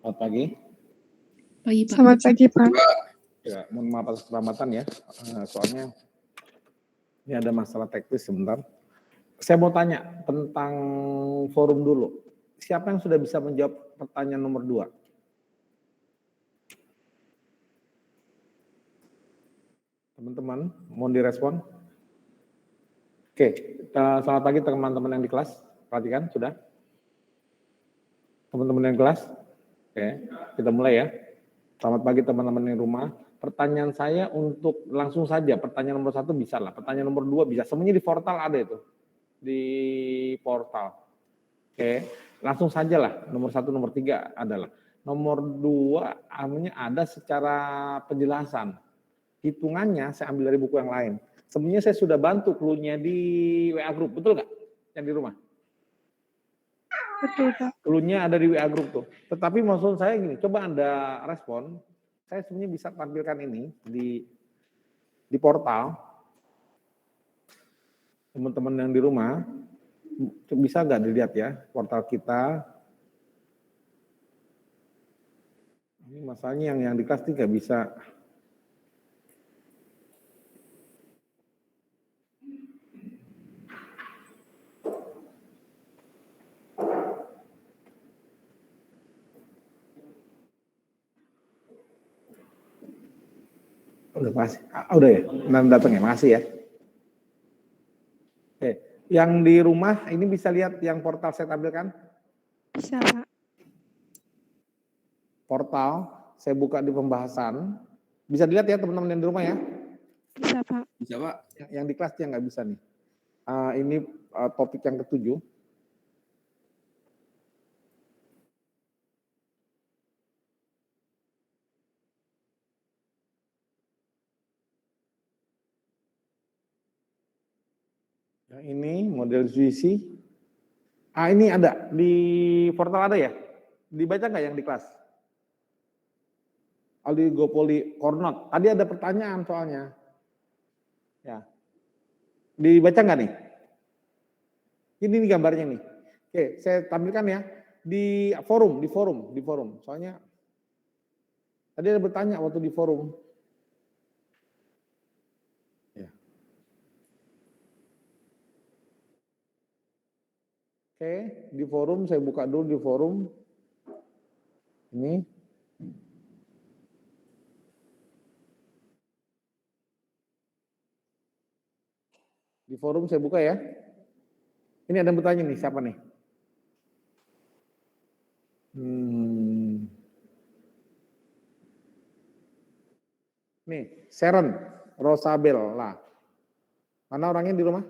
Selamat pagi. Pagi, Pak. Selamat pagi, Pak. Ya, mohon maaf atas keterlambatan ya. Soalnya ini ada masalah teknis sebentar. Saya mau tanya tentang forum dulu. Siapa yang sudah bisa menjawab pertanyaan nomor 2? Teman-teman, mau direspon? Oke, selamat pagi teman-teman yang di kelas. Perhatikan, sudah? Teman-teman yang di kelas? Oke, kita mulai ya. Selamat pagi teman-teman yang di rumah. Pertanyaan saya untuk langsung saja, pertanyaan nomor 1 bisa lah, pertanyaan nomor 2 bisa. Semuanya di portal ada itu. Di portal. Oke, langsung saja lah. Nomor 1, nomor 3 adalah. Nomor 2 ada secara penjelasan. Hitungannya saya ambil dari buku yang lain. Sebenarnya saya sudah bantu clue-nya di WA Group, betul nggak? Yang di rumah? Betul, Pak. Clue-nya ada di WA Group tuh. Tetapi maksud saya gini, coba Anda respon. Saya sebenarnya bisa tampilkan ini di portal. Teman-teman yang di rumah, bisa nggak dilihat ya portal kita. Ini masalahnya yang di kelas nggak bisa. Udah pasti, udah ya, datang ya, makasih ya. Oke, yang di rumah ini bisa lihat yang portal saya tampilkan? Bisa, Pak. Portal, saya buka di pembahasan. Bisa dilihat ya teman-teman yang di rumah ya? Bisa, Pak. Bisa, Pak. Yang di kelas yang nggak bisa nih. Ini topik yang ke-7. Yang ini model Juicy. Ini ada di portal ada ya? Dibaca nggak yang di kelas? Oligopoli Cornot. Tadi ada pertanyaan soalnya. Ya. Dibaca nggak nih? Ini nih gambarnya nih. Oke, saya tampilkan ya di forum. Soalnya tadi ada bertanya waktu di forum. Ya. Oke, di forum saya buka dulu di forum. Ini. Di forum saya buka ya. Ini ada yang bertanya nih, siapa nih? Nih, Sharon Rosabel lah. Mana orangnya di rumah?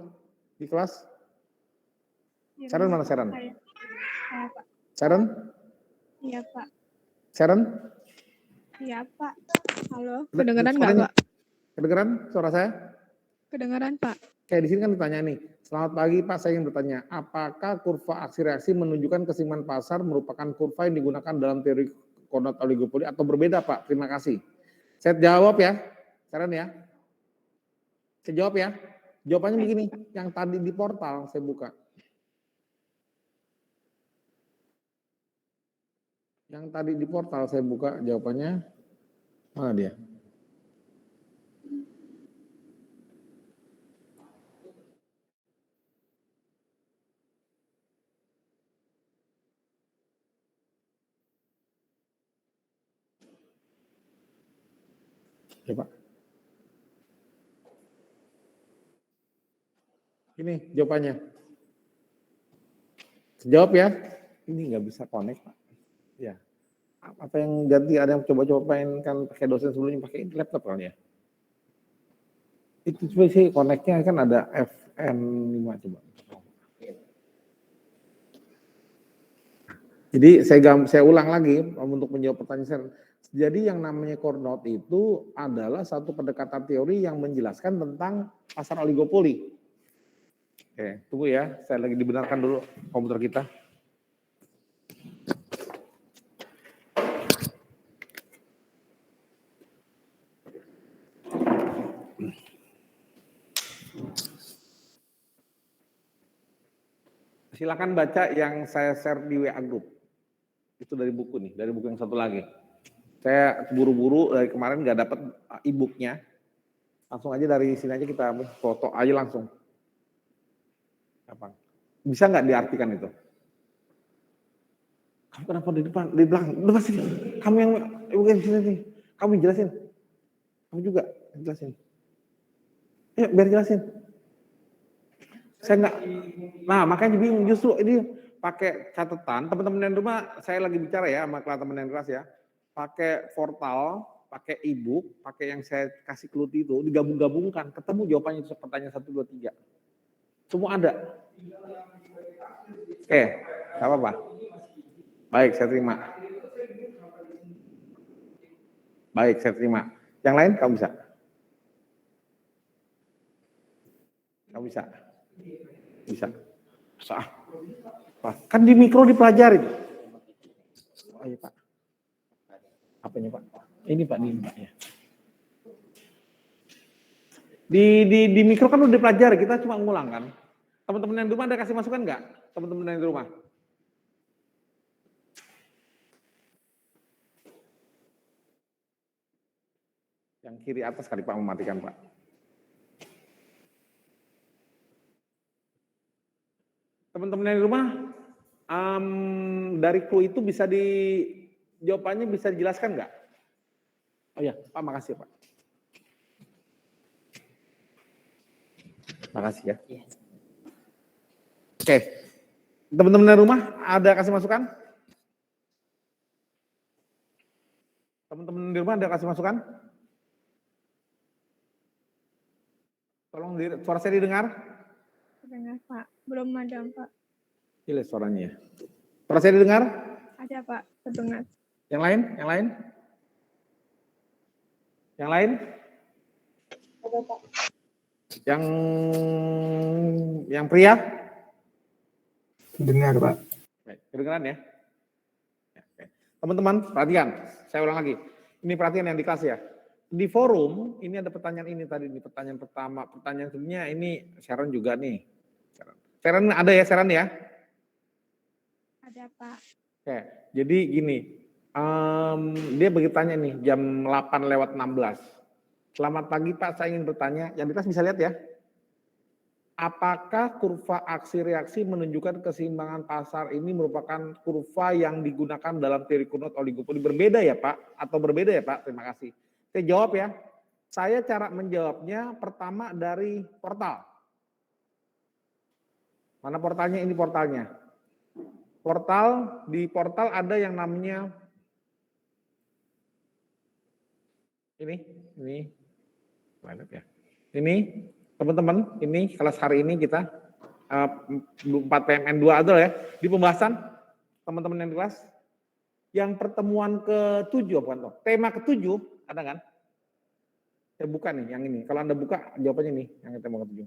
Di kelas? Sharon mana Sharon? Saya, Pak. Sharon? Iya, Pak. Sharon? Iya, Pak. Halo, kedengeran nggak, Pak? Kedengeran suara saya? Kedengeran, Pak. Kayak di sini kan ditanya nih. Selamat pagi Pak, saya ingin bertanya, apakah kurva aksi reaksi menunjukkan keseimbangan pasar merupakan kurva yang digunakan dalam teori koordinat oligopoli atau berbeda Pak? Terima kasih. Saya jawab ya, Sharon ya. Saya jawab ya. Jawabannya begini, yang tadi di portal saya buka. Yang tadi di portal saya buka jawabannya, mana dia? Ya Pak. Ini jawabannya. Jawab ya. Ini nggak bisa connect Pak. Ya. Apa yang ganti, ada yang coba-coba pengen kan pakai dosen sebelumnya pakai laptop kan ya. Itu sih connect-nya kan ada FN5 coba. Jadi saya ulang lagi untuk menjawab pertanyaan saya. Jadi yang namanya koordinat itu adalah satu pendekatan teori yang menjelaskan tentang pasar oligopoli. Oke, tunggu ya, saya lagi dibenarkan dulu komputer kita. Silakan baca yang saya share di WA Group. Itu dari buku nih, dari buku yang satu lagi. Saya buru-buru dari kemarin nggak dapat e-booknya. Langsung aja dari sini aja kita foto aja langsung. Gampang. Bisa nggak diartikan itu? Kamu kenapa di depan, di belakang? Udah sini. Kamu yang bukan sini nih. Kamu jelasin. Kamu juga jelasin. Biar jelasin. Saya nggak. Nah, makanya bingung justru ini pakai catatan. Teman-teman yang rumah, saya lagi bicara ya sama teman-teman yang kelas ya. Pakai portal, pakai e-book, pakai yang saya kasih clue itu, digabung-gabungkan, ketemu jawabannya itu pertanyaan 1, 2, 3. Semua ada. Oke, nggak apa-apa. Baik, saya terima. Baik, saya terima. Yang lain kamu bisa? Kamu bisa? Bisa. Sah. Kan di mikro dipelajari. Oh iya Pak. Apanya Pak? Ini Pak, ini Pak ya. Di mikro kan udah dipelajari, kita cuma ngulang kan. Teman-teman yang di rumah ada kasih masukan nggak? Teman-teman yang di rumah? Yang kiri atas kali Pak mematikan Pak. Teman-teman yang di rumah, dari clue itu bisa jawabannya bisa dijelaskan nggak? Oh ya, Pak, makasih Pak. Makasih ya. Oke, teman-teman dari rumah ada kasih masukan? Teman-teman di rumah ada kasih masukan? Tolong suara saya didengar? Dengar Pak, belum ada Pak. Gila suaranya. Suara saya didengar? Ada Pak, terdengar. Yang lain? Yang lain? Yang lain? Ada Pak. Yang pria? Dengar Pak. Kedengeran ya? Teman-teman, perhatian. Saya ulang lagi. Ini perhatian yang di kelas ya. Di forum, ini ada pertanyaan ini tadi. Ini pertanyaan pertama. Pertanyaan sebelumnya ini Sharon juga nih. Sharon ada ya, Sharon ya? Ada Pak. Oke, jadi gini. Dia bertanya nih, jam 8:16. Selamat pagi Pak, saya ingin bertanya. Yang di kelas bisa lihat ya. Apakah kurva aksi reaksi menunjukkan keseimbangan pasar ini merupakan kurva yang digunakan dalam teori Cournot oligopoli? Berbeda ya Pak? Atau berbeda ya Pak? Terima kasih. Saya jawab ya. Saya cara menjawabnya pertama dari portal. Mana portalnya? Ini portalnya. Di portal ada yang namanya ini ya. Ini teman-teman, ini kelas hari ini kita 4 PMN 2 ada ya. Di pembahasan teman-teman yang di kelas yang pertemuan ke-7 bukan toh? Tema ke-7 ada kan? Saya buka nih yang ini. Kalau Anda buka jawabannya nih yang tema ke-7.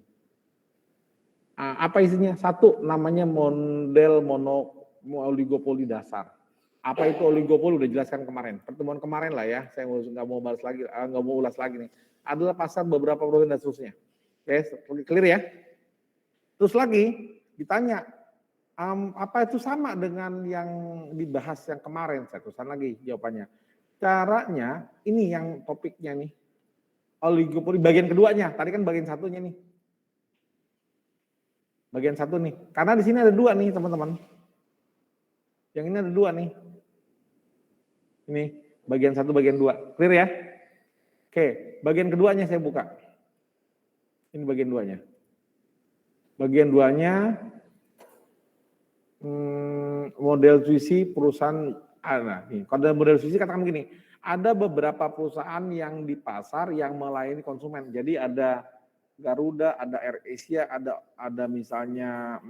Apa isinya? 1 namanya model oligopoli dasar. Apa itu oligopoli udah jelaskan kemarin. Pertemuan kemarin lah ya. Saya nggak mau balas lagi, nggak mau ulas lagi nih. Adalah pasar beberapa perusahaan dan seterusnya. Oke, clear ya. Terus lagi ditanya, apa itu sama dengan yang dibahas yang kemarin? Saya tulisan lagi jawabannya. Caranya, ini yang topiknya nih. Oligopoli bagian keduanya. Tadi kan bagian satunya nih. Bagian satu nih. Karena di sini ada 2 nih teman-teman. Yang ini ada 2 nih. Ini bagian 1, bagian 2. Clear ya? Oke, bagian keduanya saya buka. Ini bagian 2-nya. Bagian 2-nya model visi perusahaan. Nah, nih, kalau dalam model visi katakan begini, ada beberapa perusahaan yang di pasar yang melayani konsumen. Jadi ada Garuda, ada AirAsia, ada misalnya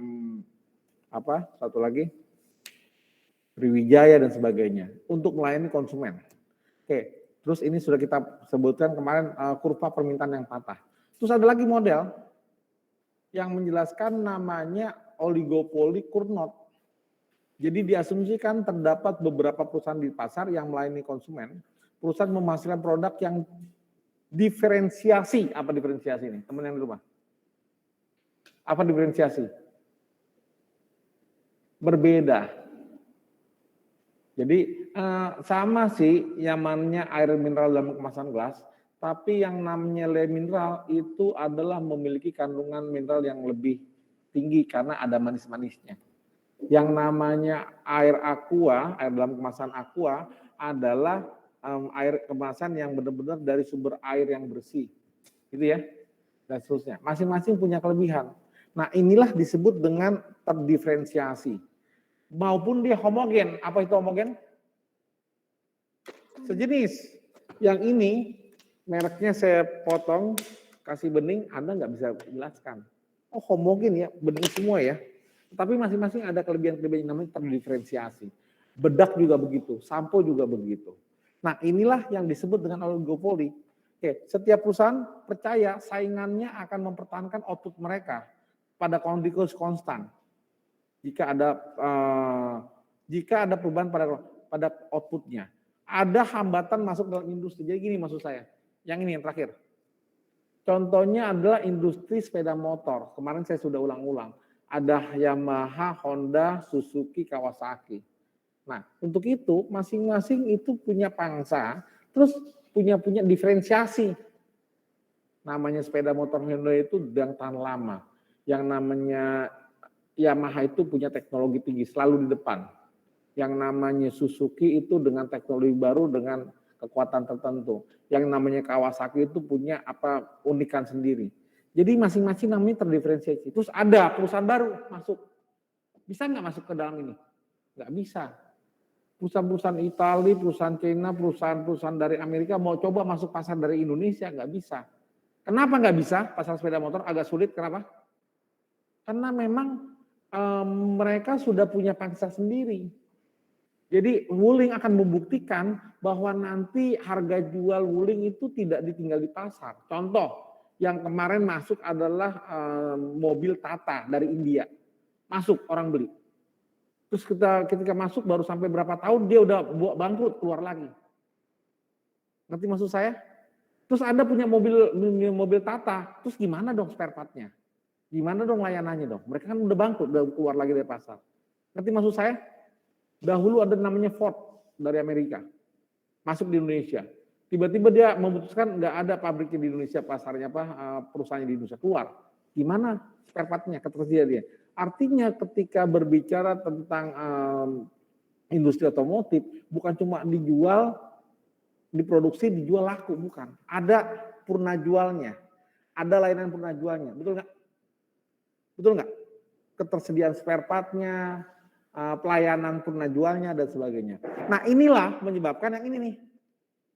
satu lagi Sriwijaya dan sebagainya untuk melayani konsumen. Oke, terus ini sudah kita sebutkan kemarin kurva permintaan yang patah. Terus ada lagi model yang menjelaskan namanya oligopoli Cournot. Jadi diasumsikan terdapat beberapa perusahaan di pasar yang melayani konsumen, perusahaan menghasilkan produk yang diferensiasi. Apa diferensiasi ini? Teman yang di rumah. Apa diferensiasi? Berbeda. Jadi sama sih yang namanya air mineral dalam kemasan gelas, tapi yang namanya le mineral itu adalah memiliki kandungan mineral yang lebih tinggi karena ada manis-manisnya. Yang namanya air aqua, air dalam kemasan aqua adalah air kemasan yang benar-benar dari sumber air yang bersih. Gitu ya. Dan seterusnya. Masing-masing punya kelebihan. Nah, inilah disebut dengan terdiferensiasi. Maupun dia homogen. Apa itu homogen? Sejenis. Yang ini mereknya saya potong, kasih bening, Anda nggak bisa jelaskan. Oh, homogen ya, bening semua ya. Tapi masing-masing ada kelebihan-kelebihan yang namanya terdiferensiasi. Bedak juga begitu, sampo juga begitu. Nah, inilah yang disebut dengan oligopoli. Oke, setiap perusahaan percaya saingannya akan mempertahankan output mereka pada kondisi konstan. Jika ada perubahan pada outputnya, ada hambatan masuk dalam industri. Jadi gini maksud saya, yang ini yang terakhir. Contohnya adalah industri sepeda motor. Kemarin saya sudah ulang-ulang. Ada Yamaha, Honda, Suzuki, Kawasaki. Nah, untuk itu masing-masing itu punya pangsa, terus punya diferensiasi. Namanya sepeda motor Honda itu yang tahan lama. Yang namanya Yamaha itu punya teknologi tinggi, selalu di depan. Yang namanya Suzuki itu dengan teknologi baru dengan kekuatan tertentu. Yang namanya Kawasaki itu punya unikan sendiri. Jadi masing-masing namanya terdiferensiasi. Terus ada perusahaan baru masuk. Bisa nggak masuk ke dalam ini? Nggak bisa. Perusahaan-perusahaan Italia, perusahaan Cina, perusahaan-perusahaan dari Amerika mau coba masuk pasar dari Indonesia, nggak bisa. Kenapa nggak bisa? Pasar sepeda motor agak sulit, kenapa? Karena memang mereka sudah punya pangsa sendiri. Jadi Wuling akan membuktikan bahwa nanti harga jual Wuling itu tidak ditinggal di pasar. Contoh, yang kemarin masuk adalah mobil Tata dari India. Masuk, orang beli. Terus ketika masuk baru sampai berapa tahun dia udah bangkrut, keluar lagi. Ngerti maksud saya? Terus Anda punya mobil Tata, terus gimana dong spare part-nya? Gimana dong layanannya dong? Mereka kan udah bangkrut, udah keluar lagi dari pasar. Ngerti maksud saya? Dahulu ada namanya Ford dari Amerika, masuk di Indonesia. Tiba-tiba dia memutuskan nggak ada pabriknya di Indonesia, pasarnya perusahaannya di Indonesia, keluar. Gimana spare part-nya, ketersediaan dia? Artinya ketika berbicara tentang industri otomotif, bukan cuma dijual, diproduksi, dijual laku, bukan. Ada purna jualnya, ada layanan purna jualnya, betul nggak? Betul nggak? Ketersediaan spare part-nya, pelayanan purna jualnya, dan sebagainya. Nah inilah menyebabkan yang ini nih,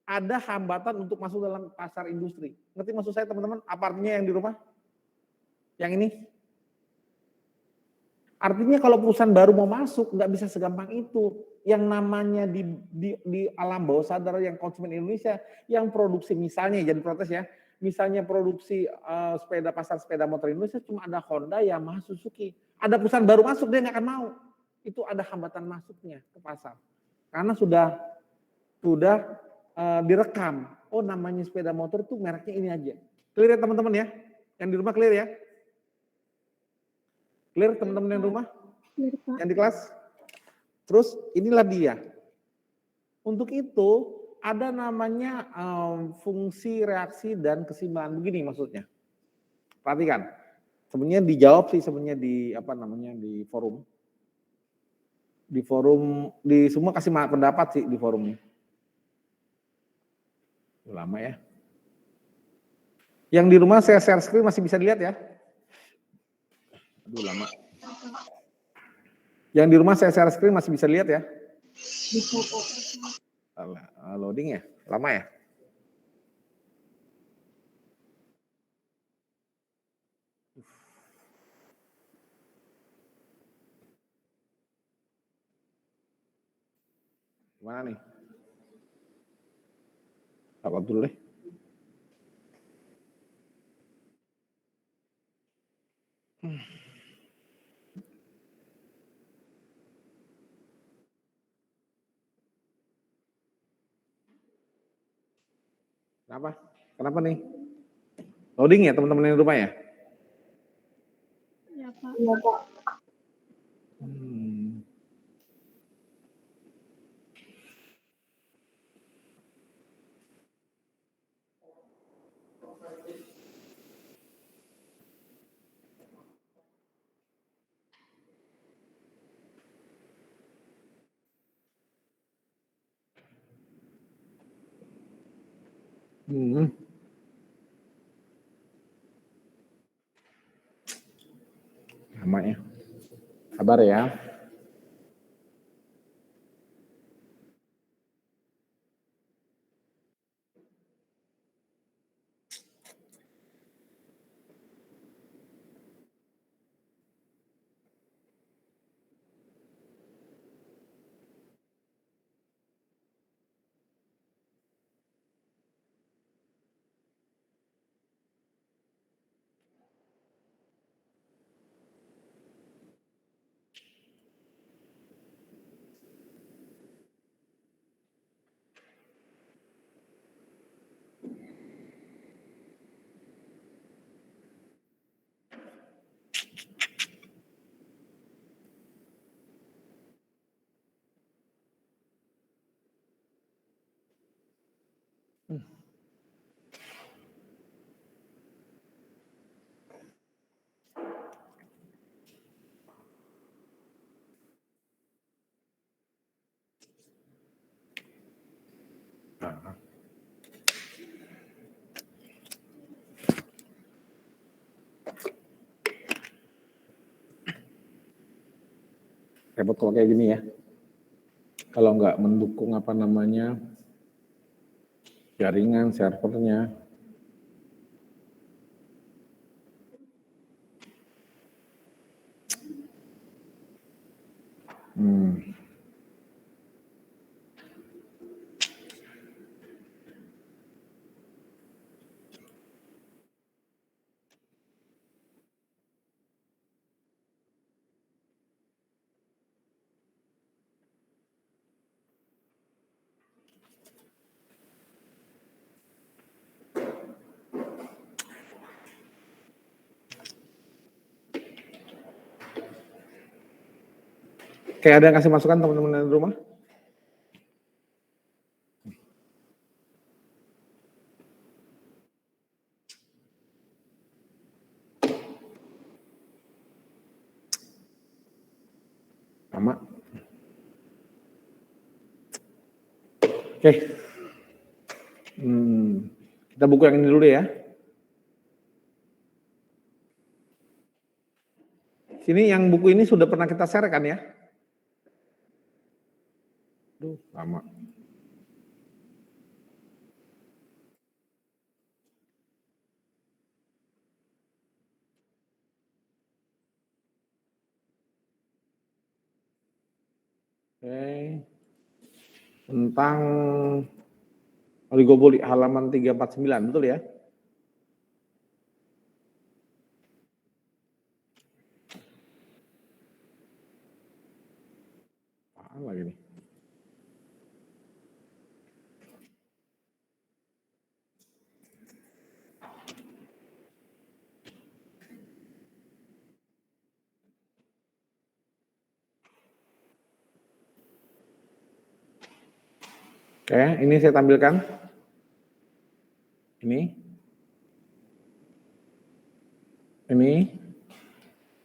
ada hambatan untuk masuk dalam pasar industri. Ngerti maksud saya teman-teman? Apa artinya yang di rumah? Yang ini? Artinya kalau perusahaan baru mau masuk, nggak bisa segampang itu. Yang namanya di alam bawah sadar yang konsumen Indonesia, yang produksi misalnya, jadi protes ya, misalnya produksi pasar sepeda motor Indonesia cuma ada Honda, Yamaha, Suzuki. Ada perusahaan baru masuk, dia nggak akan mau. Itu ada hambatan masuknya ke pasar. Karena sudah direkam. Oh namanya sepeda motor tuh mereknya ini aja. Clear ya teman-teman ya? Yang di rumah clear ya? Clear teman-teman yang rumah? Clear, Pak. Yang di kelas? Terus inilah dia. Untuk itu ada namanya fungsi, reaksi, dan keseimbangan. Begini maksudnya. Perhatikan. Sebenarnya dijawab sih sebenarnya di forum. Di forum, di semua kasih pendapat sih di forum ini. Lama ya. Yang di rumah saya share screen masih bisa dilihat ya? Aduh lama. Yang di rumah saya share screen masih bisa lihat ya? Bisa, Pak. Loading ya? Lama ya? Gimana nih? Apa dulu deh? Kenapa? Kenapa nih? Loading ya teman-teman yang di rumah ya? Ya, Pak. Iya, Pak. Lama ya. Sabar ya. Repot kalau kayak gini ya. Kalau nggak mendukung jaringan servernya. Kayak ada yang kasih masukan teman-teman di rumah? Sama. Oke. Kita buku yang ini dulu ya. Sini yang buku ini sudah pernah kita share kan ya? Duh, lama. Oke. Tentang oligopoli halaman 349, betul ya? Apaan lagi nih? Oke, ini saya tampilkan. Ini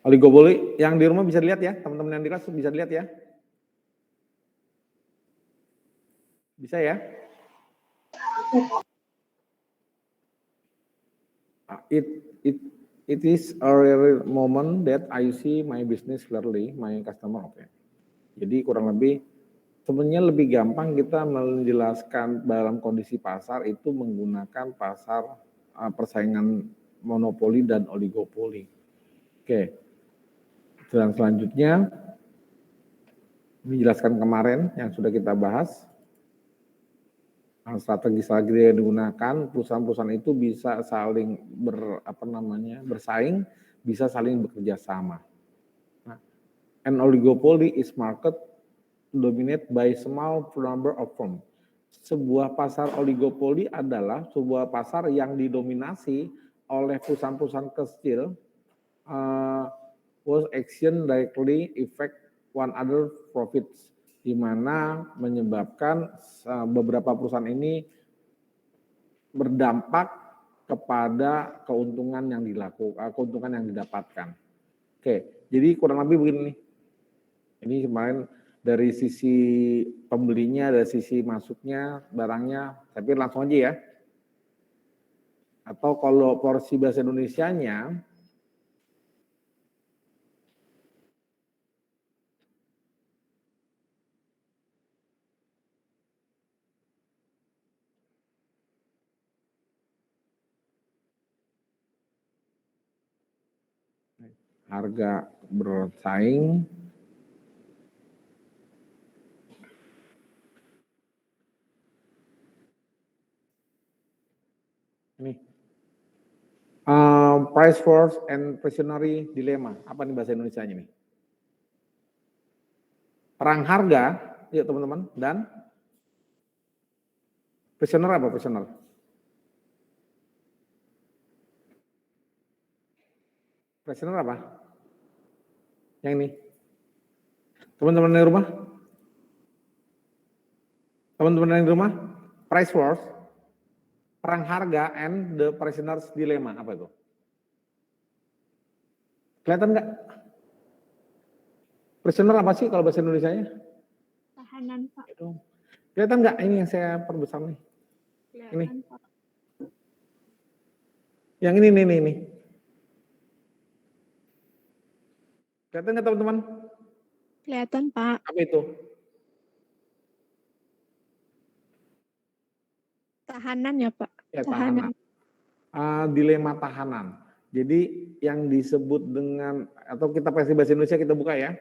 oligopoli yang di rumah bisa dilihat ya, teman-teman yang di kelas bisa dilihat ya. Bisa ya? It is a rare moment that I see my business clearly, my customer. Oke. Jadi kurang lebih sebenarnya lebih gampang kita menjelaskan dalam kondisi pasar itu menggunakan pasar persaingan monopoli dan oligopoli. Oke. Dan selanjutnya dijelaskan kemarin yang sudah kita bahas. Strategi-strategi yang digunakan perusahaan-perusahaan itu bisa saling bersaing, bisa saling bekerja sama. Nah, an oligopoly is market dominated by small number of firms. Sebuah pasar oligopoli adalah sebuah pasar yang didominasi oleh perusahaan-perusahaan kecil, whose action directly affect one other profits, di mana menyebabkan beberapa perusahaan ini berdampak kepada keuntungan yang didapatkan. Oke, jadi kurang lebih begini nih. Ini kemarin dari sisi pembelinya, dari sisi masuknya barangnya, tapi langsung aja ya. Atau kalau porsi bahasa Indonesianya, harga bersaing ini price wars and inflationary dilemma. Apa nih bahasa Indonesianya nih? Perang harga, yuk teman-teman. Dan prisoner apa prisoner? Prisoner apa? Yang ini. Teman-teman di rumah? Teman-teman di rumah? Price wars, perang harga, and the prisoner's dilemma. Apa itu? Kelihatan nggak? Prisoner apa sih kalau bahasa Indonesianya? Tahanan, Pak. Kelihatan nggak ini yang saya perbesar nih? Ini. Kelihatan, Pak. Yang ini nih. Kelihatan nggak teman-teman? Kelihatan, Pak. Apa itu? Tahanan ya, Pak. Ya, tahanan. Dilema tahanan. Jadi yang disebut dengan, atau kita versi bahasa Indonesia kita buka ya.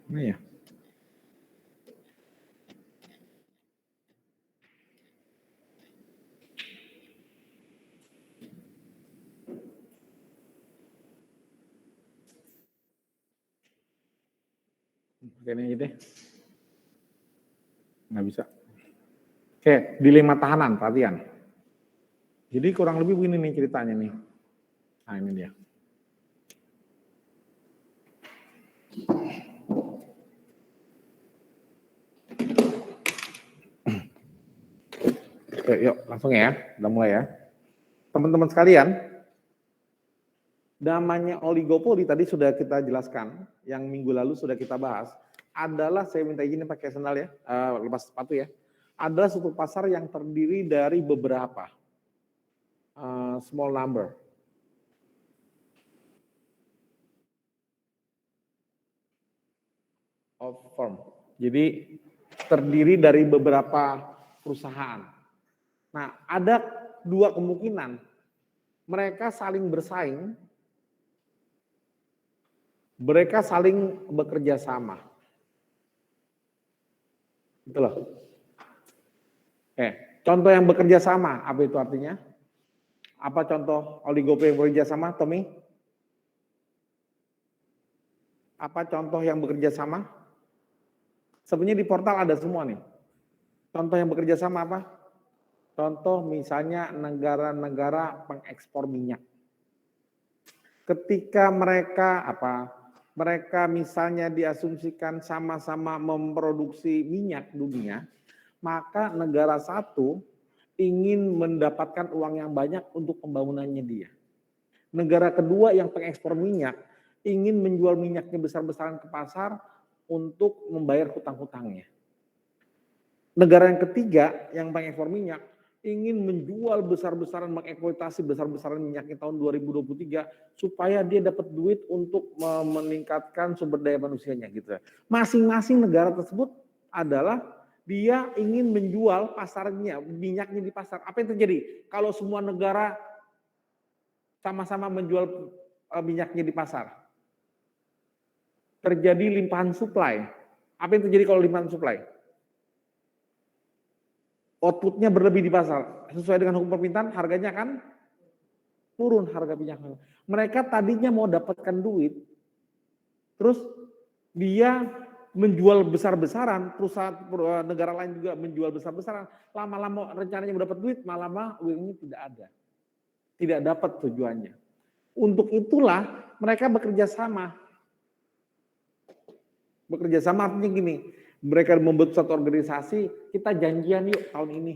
Ini ya. Ini aja deh. Nggak bisa. Oke, dilema tahanan, perhatian. Jadi kurang lebih begini nih ceritanya nih. Nah ini dia. Oke, yuk langsung ya, udah mulai ya. Teman-teman sekalian, namanya oligopoli tadi sudah kita jelaskan, yang minggu lalu sudah kita bahas, adalah, saya minta izin pakai sandal ya, lepas sepatu ya, adalah suatu pasar yang terdiri dari beberapa small number. Of firm. Jadi terdiri dari beberapa perusahaan. Nah, ada dua kemungkinan. Mereka saling bersaing, mereka saling bekerja sama. Gitu loh. Contoh yang bekerja sama, apa itu artinya? Apa contoh oligopoli yang bekerja sama, Tommy? Apa contoh yang bekerja sama? Sebenarnya di portal ada semua nih. Contoh yang bekerja sama apa? Contoh misalnya negara-negara pengekspor minyak. Ketika mereka misalnya diasumsikan sama-sama memproduksi minyak dunia, maka negara satu ingin mendapatkan uang yang banyak untuk pembangunannya dia. Negara kedua yang pengekspor minyak ingin menjual minyaknya besar-besaran ke pasar untuk membayar hutang-hutangnya. Negara yang ketiga yang pengekspor minyak ingin menjual besar-besaran, mengeksploitasi besar-besaran minyaknya tahun 2023 supaya dia dapat duit untuk meningkatkan sumber daya manusianya gitu. Masing-masing negara tersebut adalah dia ingin menjual pasarnya, minyaknya di pasar. Apa yang terjadi kalau semua negara sama-sama menjual minyaknya di pasar? Terjadi limpahan supply. Apa yang terjadi kalau limpahan supply? outputnya berlebih di pasar. Sesuai dengan hukum permintaan, harganya akan turun harga minyak. Mereka tadinya mau dapatkan duit, terus dia menjual besar-besaran, perusahaan negara lain juga menjual besar-besaran, lama-lama rencananya mau dapat duit, malah uangnya tidak ada. Tidak dapat tujuannya. Untuk itulah mereka bekerja sama. Bekerja sama artinya gini, mereka membentuk satu organisasi, kita janjian yuk tahun ini.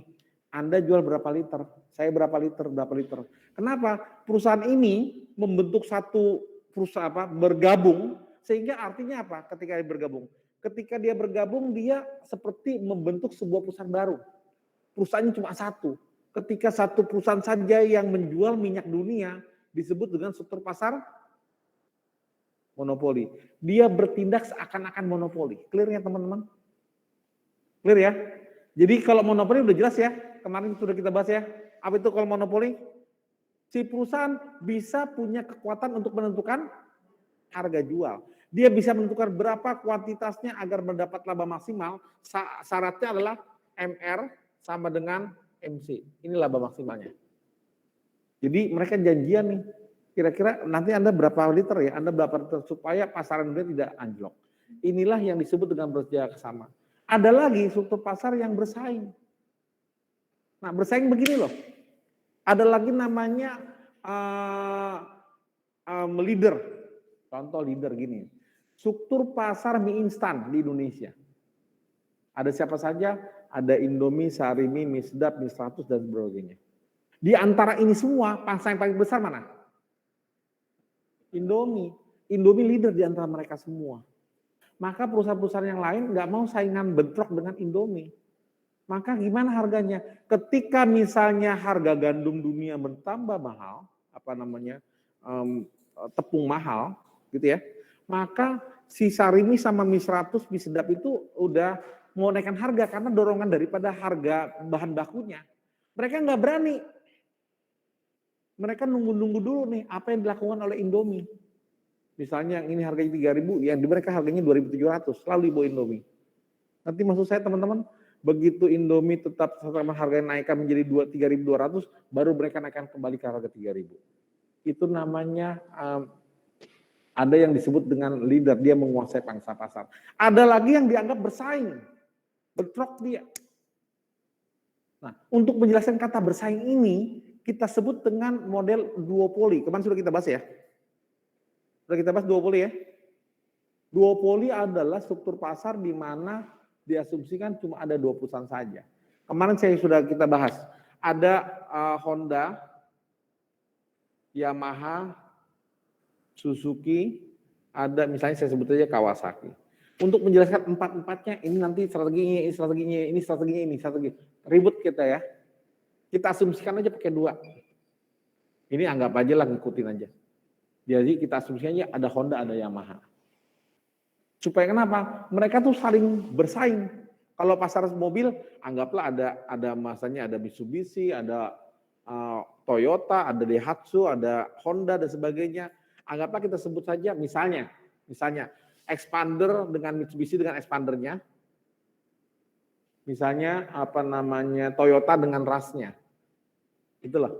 Anda jual berapa liter, saya berapa liter. Kenapa? Perusahaan ini membentuk satu perusahaan bergabung, sehingga artinya apa ketika dia bergabung? Ketika dia bergabung, dia seperti membentuk sebuah perusahaan baru. Perusahaannya cuma satu. Ketika satu perusahaan saja yang menjual minyak dunia, disebut dengan struktur pasar monopoli. Dia bertindak seakan-akan monopoli. Clear ya teman-teman? Clear ya? Jadi kalau monopoli udah jelas ya. Kemarin sudah kita bahas ya. Apa itu kalau monopoli? Si perusahaan bisa punya kekuatan untuk menentukan harga jual. Dia bisa menentukan berapa kuantitasnya agar mendapat laba maksimal. Syaratnya adalah MR sama dengan MC. Ini laba maksimalnya. Jadi mereka janjian nih. Kira-kira nanti Anda berapa liter ya? Anda berapa liter supaya pasaran Anda tidak anjlok. Inilah yang disebut dengan bekerja sama. Ada lagi struktur pasar yang bersaing. Nah, bersaing begini loh. Ada lagi namanya leader. Contoh leader gini. Struktur pasar mie instan di Indonesia. Ada siapa saja? Ada Indomie, Sarimi, Mie Sedap, Mie 100 dan sebagainya. Di antara ini semua, pasar yang paling besar mana? Indomie. Indomie leader di antara mereka semua. Maka perusahaan-perusahaan yang lain nggak mau saingan bentrok dengan Indomie. Maka gimana harganya? Ketika misalnya harga gandum dunia bertambah mahal, tepung mahal, gitu ya, maka si Sarimi sama Mie 100, Mie Sedap itu udah mau naikkan harga karena dorongan daripada harga bahan bakunya. Mereka nggak berani. Mereka nunggu-nunggu dulu nih apa yang dilakukan oleh Indomie. Misalnya yang ini harganya 3.000, yang di mereka harganya 2.700, lalu dibawa Indomie. Nanti maksud saya teman-teman, begitu Indomie tetap harganya naikkan menjadi 3.200, baru mereka naikkan kembali ke harga 3.000. Itu namanya ada yang disebut dengan leader, dia menguasai pangsa pasar. Ada lagi yang dianggap bersaing, bentrok dia. Nah, untuk menjelaskan kata bersaing ini, kita sebut dengan model duopoli. Kemarin sudah kita bahas ya. Sudah kita bahas duopoli ya. Duopoli adalah struktur pasar di mana diasumsikan cuma ada 2 perusahaan saja. Kemarin kita bahas. Ada Honda, Yamaha, Suzuki, ada misalnya saya sebut saja Kawasaki. Untuk menjelaskan empat-empatnya, ini nanti strateginya, ini strategi. Ribut kita ya. Kita asumsikan aja pakai 2. Ini anggap aja lah, ngikutin aja. Jadi kita asumsikan aja ada Honda, ada Yamaha. Supaya kenapa? Mereka tuh saling bersaing. Kalau pasar mobil, anggaplah ada masanya ada Mitsubishi, ada Toyota, ada Daihatsu, ada Honda dan sebagainya. Anggaplah kita sebut saja misalnya expander dengan Mitsubishi dengan expandernya. Misalnya Toyota dengan Rush-nya. Itulah,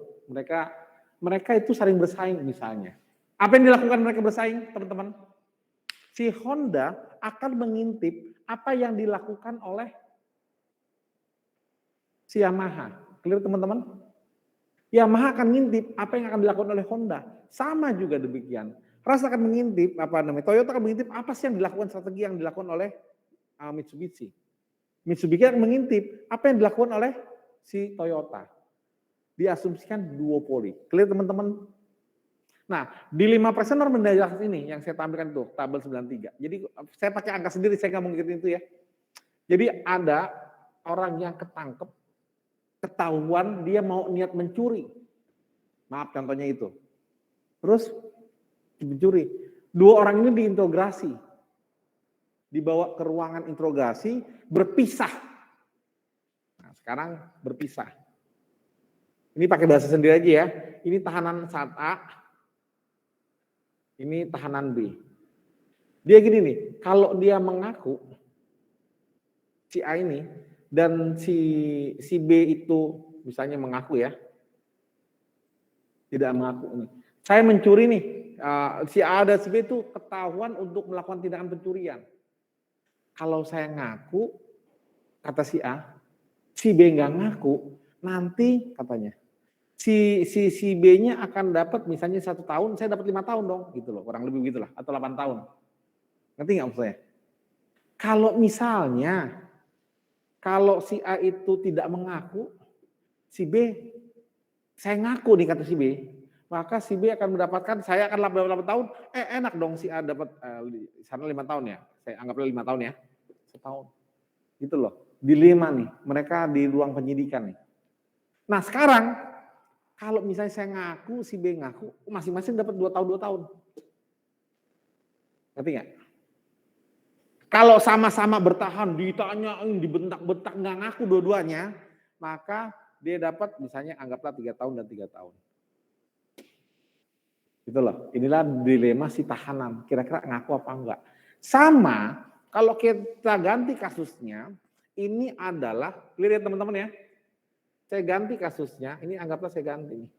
mereka itu saling bersaing misalnya. Apa yang dilakukan mereka bersaing, teman-teman? Si Honda akan mengintip apa yang dilakukan oleh si Yamaha. Clear teman-teman? Yamaha akan mengintip apa yang akan dilakukan oleh Honda. Sama juga demikian. Rush akan mengintip Toyota akan mengintip apa sih yang dilakukan, strategi yang dilakukan oleh Mitsubishi. Mitsubishi akan mengintip apa yang dilakukan oleh si Toyota. Diasumsikan duopoli. Clear teman-teman? Nah, di 5 presenter menjelaskan ini yang saya tampilkan itu, tabel 93. Jadi saya pakai angka sendiri, saya nggak mau ngikutin itu ya. Jadi ada orang yang ketahuan dia mau niat mencuri. Maaf contohnya itu. Terus mencuri. 2 orang ini diinterogasi. Dibawa ke ruangan interogasi, berpisah. Nah, sekarang berpisah. Ini pakai bahasa sendiri aja ya. Ini tahanan saat A, ini tahanan B. Dia gini nih, kalau dia mengaku, si A ini, dan si B itu misalnya mengaku ya, tidak mengaku nih. Saya mencuri nih, si A dan si B itu ketahuan untuk melakukan tindakan pencurian. Kalau saya ngaku, kata si A, si B nggak ngaku, nanti katanya si B-nya akan dapat misalnya 1 tahun, saya dapat 5 tahun dong, gitu loh, kurang lebih begitulah, atau 8 tahun. Ngerti nggak maksud saya? Kalau misalnya, kalau si A itu tidak mengaku, si B, saya ngaku nih kata si B, maka si B akan mendapatkan, saya akan 8 tahun, enak dong si A dapat, sana 5 tahun ya, saya anggaplah 5 tahun ya, setahun. Gitu loh, dilema nih, mereka di ruang penyidikan nih. Nah sekarang, kalau misalnya saya ngaku, si B ngaku, masing-masing dapat 2 tahun, 2 tahun. Ngerti nggak? Kalau sama-sama bertahan, ditanyain, dibentak-bentak, nggak ngaku dua-duanya, maka dia dapat misalnya anggaplah 3 tahun dan 3 tahun. Gitu loh, inilah dilema si tahanan, kira-kira ngaku apa enggak. Sama, kalau kita ganti kasusnya, ini adalah, clear ya teman-teman ya, saya ganti kasusnya, ini anggaplah saya ganti nih.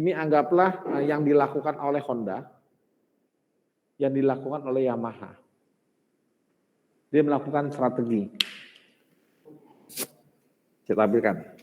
Ini anggaplah yang dilakukan oleh Honda, yang dilakukan oleh Yamaha. Dia melakukan strategi. Saya tampilkan.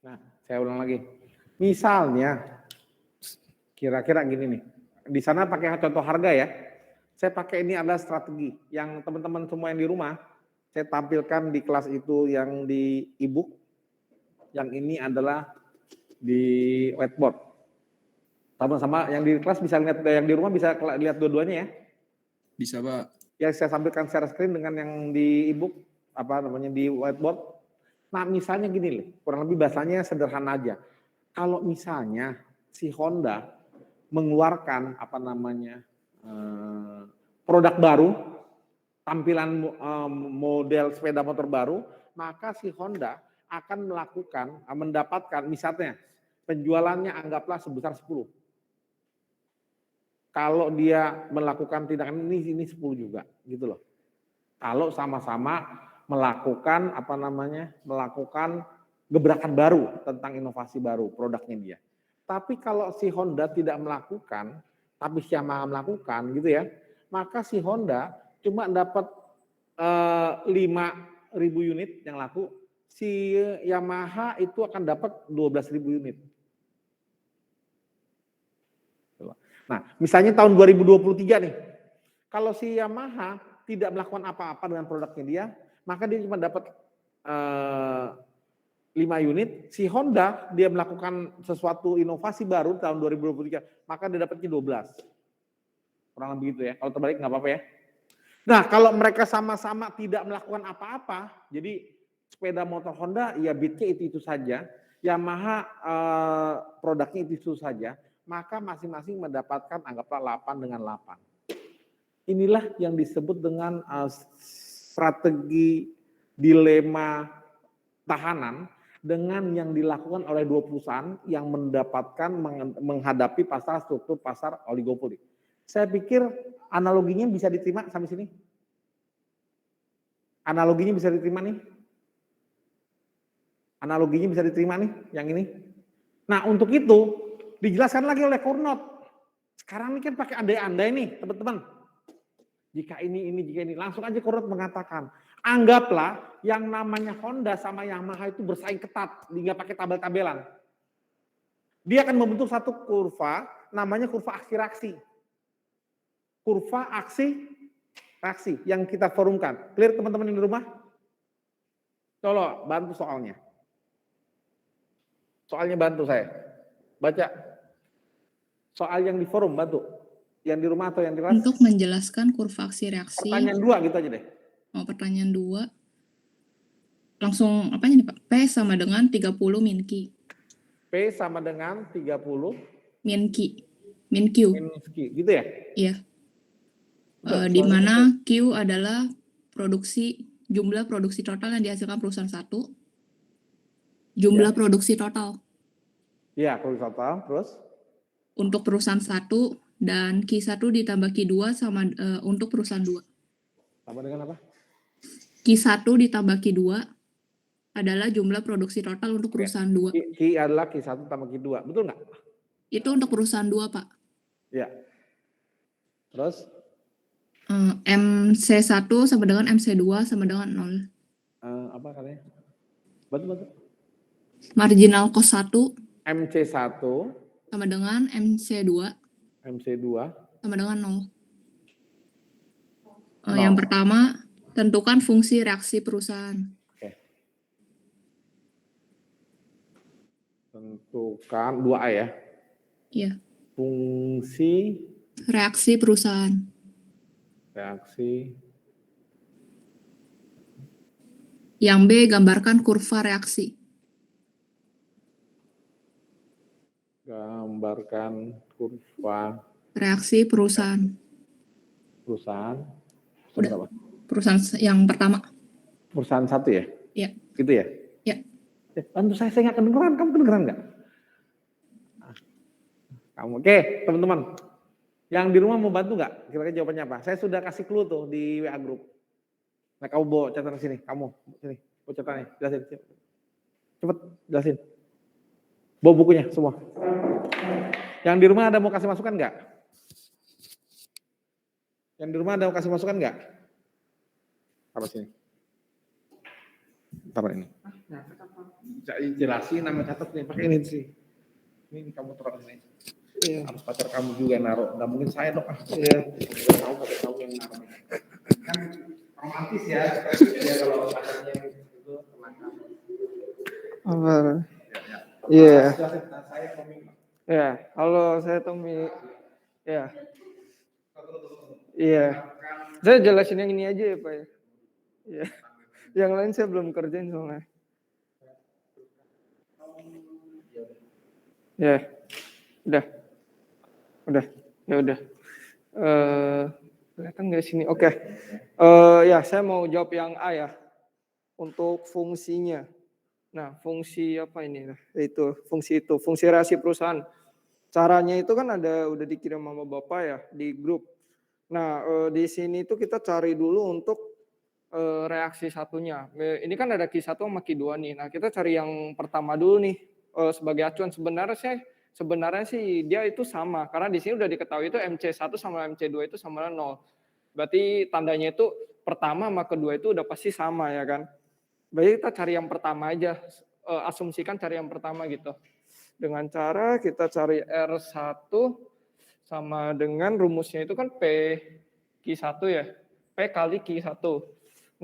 Nah, saya ulang lagi. Misalnya, kira-kira gini nih. Di sana pakai contoh harga ya. Saya pakai ini adalah strategi. Yang teman-teman semua yang di rumah, saya tampilkan di kelas itu yang di e-book. Yang ini adalah di whiteboard. Sama-sama yang di kelas bisa lihat, yang di rumah bisa lihat dua-duanya ya. Bisa, Pak. Ya, saya tampilkan share screen dengan yang di e-book, apa namanya, di whiteboard. Nah, misalnya gini loh, kurang lebih bahasanya sederhana aja. Kalau misalnya si Honda mengeluarkan apa namanya produk baru, tampilan model sepeda motor baru, maka si Honda akan mendapatkan misalnya penjualannya anggaplah sebesar 10. Kalau dia melakukan tindakan ini 10 juga, gitu loh. Kalau sama-sama melakukan apa namanya, melakukan gebrakan baru tentang inovasi baru produknya dia. Tapi kalau si Honda tidak melakukan, tapi si Yamaha melakukan gitu ya, maka si Honda cuma dapat 5.000 unit yang laku, si Yamaha itu akan dapat 12.000 unit. Nah, misalnya tahun 2023 nih, kalau si Yamaha tidak melakukan apa-apa dengan produknya dia, maka dia cuma dapat 5 unit. Si Honda dia melakukan sesuatu inovasi baru tahun 2023, maka dia dapatnya 12. Kurang lebih gitu ya. Kalau terbalik nggak apa-apa ya. Nah, kalau mereka sama-sama tidak melakukan apa-apa, jadi sepeda motor Honda ya bitnya itu saja, Yamaha produknya itu saja, maka masing-masing mendapatkan anggaplah 8 dengan 8. Inilah yang disebut dengan strategi dilema tahanan dengan yang dilakukan oleh dua perusahaan yang mendapatkan menghadapi pasar struktur pasar oligopoli. Saya pikir analoginya bisa diterima sampai sini. Analoginya bisa diterima nih. Analoginya bisa diterima nih yang ini. Nah, untuk itu dijelaskan lagi oleh Cournot. Sekarang ini kan pakai andai-andai nih, teman-teman. Jika ini, jika ini. Langsung aja Cournot mengatakan, anggaplah yang namanya Honda sama Yamaha itu bersaing ketat, hingga pakai tabel-tabelan. Dia akan membentuk satu kurva, namanya kurva aksi reaksi. Kurva aksi reaksi yang kita forumkan. Clear teman-teman di rumah? Coba bantu soalnya. Soalnya bantu saya. Baca. Soal yang di forum, bantu. Yang di rumah atau yang di kelas? Untuk menjelaskan kurva aksi reaksi. Pertanyaan 2 gitu aja deh. Pertanyaan 2. Langsung apanya nih Pak? P sama dengan 30 min Q. P sama dengan 30 Min Q. Min Q. minus Q, gitu ya? Iya. Betul, Di soalnya mana Q adalah jumlah produksi total yang dihasilkan perusahaan satu. Jumlah Ya. produksi total Iya, kalau total, terus? untuk perusahaan satu dan Q1 ditambah Q2 sama untuk perusahaan 2. Sama dengan apa? Q1 ditambah Q2 adalah jumlah produksi total untuk perusahaan 2. Q adalah Q1 tambah Q2, betul nggak? Itu untuk perusahaan 2, Pak. Iya. Terus? MC1 sama dengan MC2 sama dengan 0. Apa katanya? Betul. Marginal cost 1 MC1 sama dengan MC2 sama dengan 0. Yang pertama, tentukan fungsi reaksi perusahaan. Oke. Tentukan 2A ya? Iya. Fungsi reaksi perusahaan. Reaksi. Yang B, gambarkan kurva reaksi. Gambarkan kurva reaksi perusahaan. Udah. Perusahaan yang pertama. Perusahaan 1 ya? Iya. Gitu ya? Iya. Bantu saya nggak kedengeran, kamu kedengeran nggak? Kamu, oke, teman-teman. Yang di rumah mau bantu nggak? Kira-kira jawabannya apa? Saya sudah kasih clue tuh di WA group. Nah, kamu bawa catatan sini, sini, bawa catatannya, jelasin. Cepet, jelasin. Bawa bukunya semua. Yang di rumah ada mau kasih masukan nggak? Yang di rumah ada mau kasih masukan nggak? Apa sini? Taruh ini. Jelasin nama catat nih, pakai ini sih. Ini kamu taruh ini. Iya. Harus pacar kamu juga naruh. Nggak mungkin saya dong. Iya. Tahu yang naruh. Kan romantis ya. Ya kalau pacarnya itu teman kamu. Apa? Iya. Saya Tommy. Ya, halo, saya Tommy. Ya. Iya. Saya jelasin yang ini aja ya, Pak ya. Iya. Yang lain saya belum kerjain soalnya. Ya. Udah. Ya udah. Kelihatan nggak sini? Oke. Ya, saya mau jawab yang A ya. Untuk fungsinya. Nah, fungsi apa ini? Fungsi reaksi perusahaan. Caranya itu kan udah dikirim sama Bapak ya di grup. Nah, di sini tuh kita cari dulu untuk reaksi satunya. Ini kan ada Q1 sama Q2 nih. Nah, kita cari yang pertama dulu nih sebagai acuan. Sebenarnya sih dia itu sama karena di sini udah diketahui itu MC1 sama MC2 itu sama 0. Berarti tandanya itu pertama sama kedua itu udah pasti sama ya kan. Berarti kita cari yang pertama aja, asumsikan cari yang pertama gitu. Dengan cara kita cari R1 sama dengan rumusnya itu kan P Q1 ya, P kali Q1.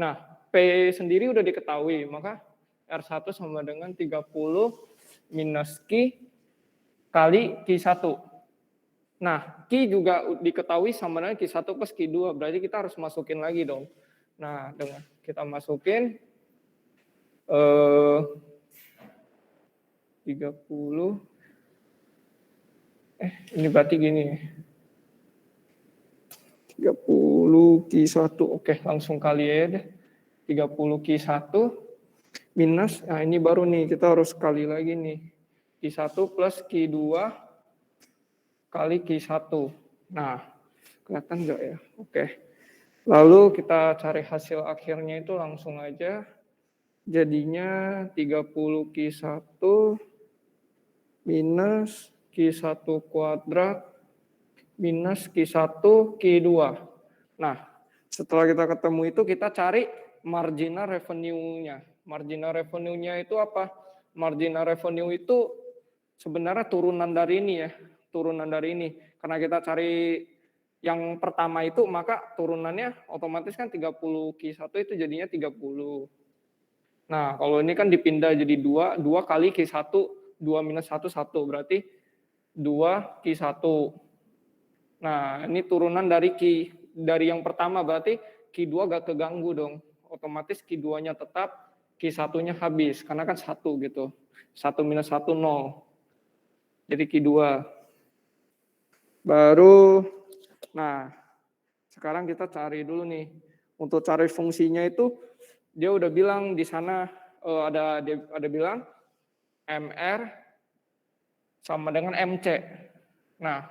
Nah, P sendiri udah diketahui, maka R1 sama dengan 30 minus Q kali Q1. Nah, Q juga diketahui sama dengan Q1 plus Q2, berarti kita harus masukin lagi dong. Nah, dengan kita masukin 30 ini berarti gini 30 Q1 oke langsung kali ya deh 30 Q1 minus nah ini baru nih kita harus kali lagi nih Q1 plus Q2 kali Q1 nah kelihatan nggak ya oke lalu kita cari hasil akhirnya itu langsung aja jadinya 30 Q1 minus Q1 kuadrat minus Q1 Q2. Nah, setelah kita ketemu itu kita cari marginal revenue-nya. Marginal revenue-nya itu apa? Marginal revenue itu sebenarnya turunan dari ini ya. Turunan dari ini. Karena kita cari yang pertama itu maka turunannya otomatis kan 30 Q1 itu jadinya 30. Nah, kalau ini kan dipindah jadi 2 kali Q1, 2 minus 1, 1. Berarti 2 Q1. Nah, ini turunan dari dari yang pertama, berarti Q2 gak keganggu dong. Otomatis Q2-nya tetap, Q1-nya habis, karena kan 1 gitu. 1 minus 1, 0. Jadi Q2. Baru, nah sekarang kita cari dulu nih. Untuk cari fungsinya itu, dia udah bilang di sana, ada bilang MR sama dengan MC. Nah,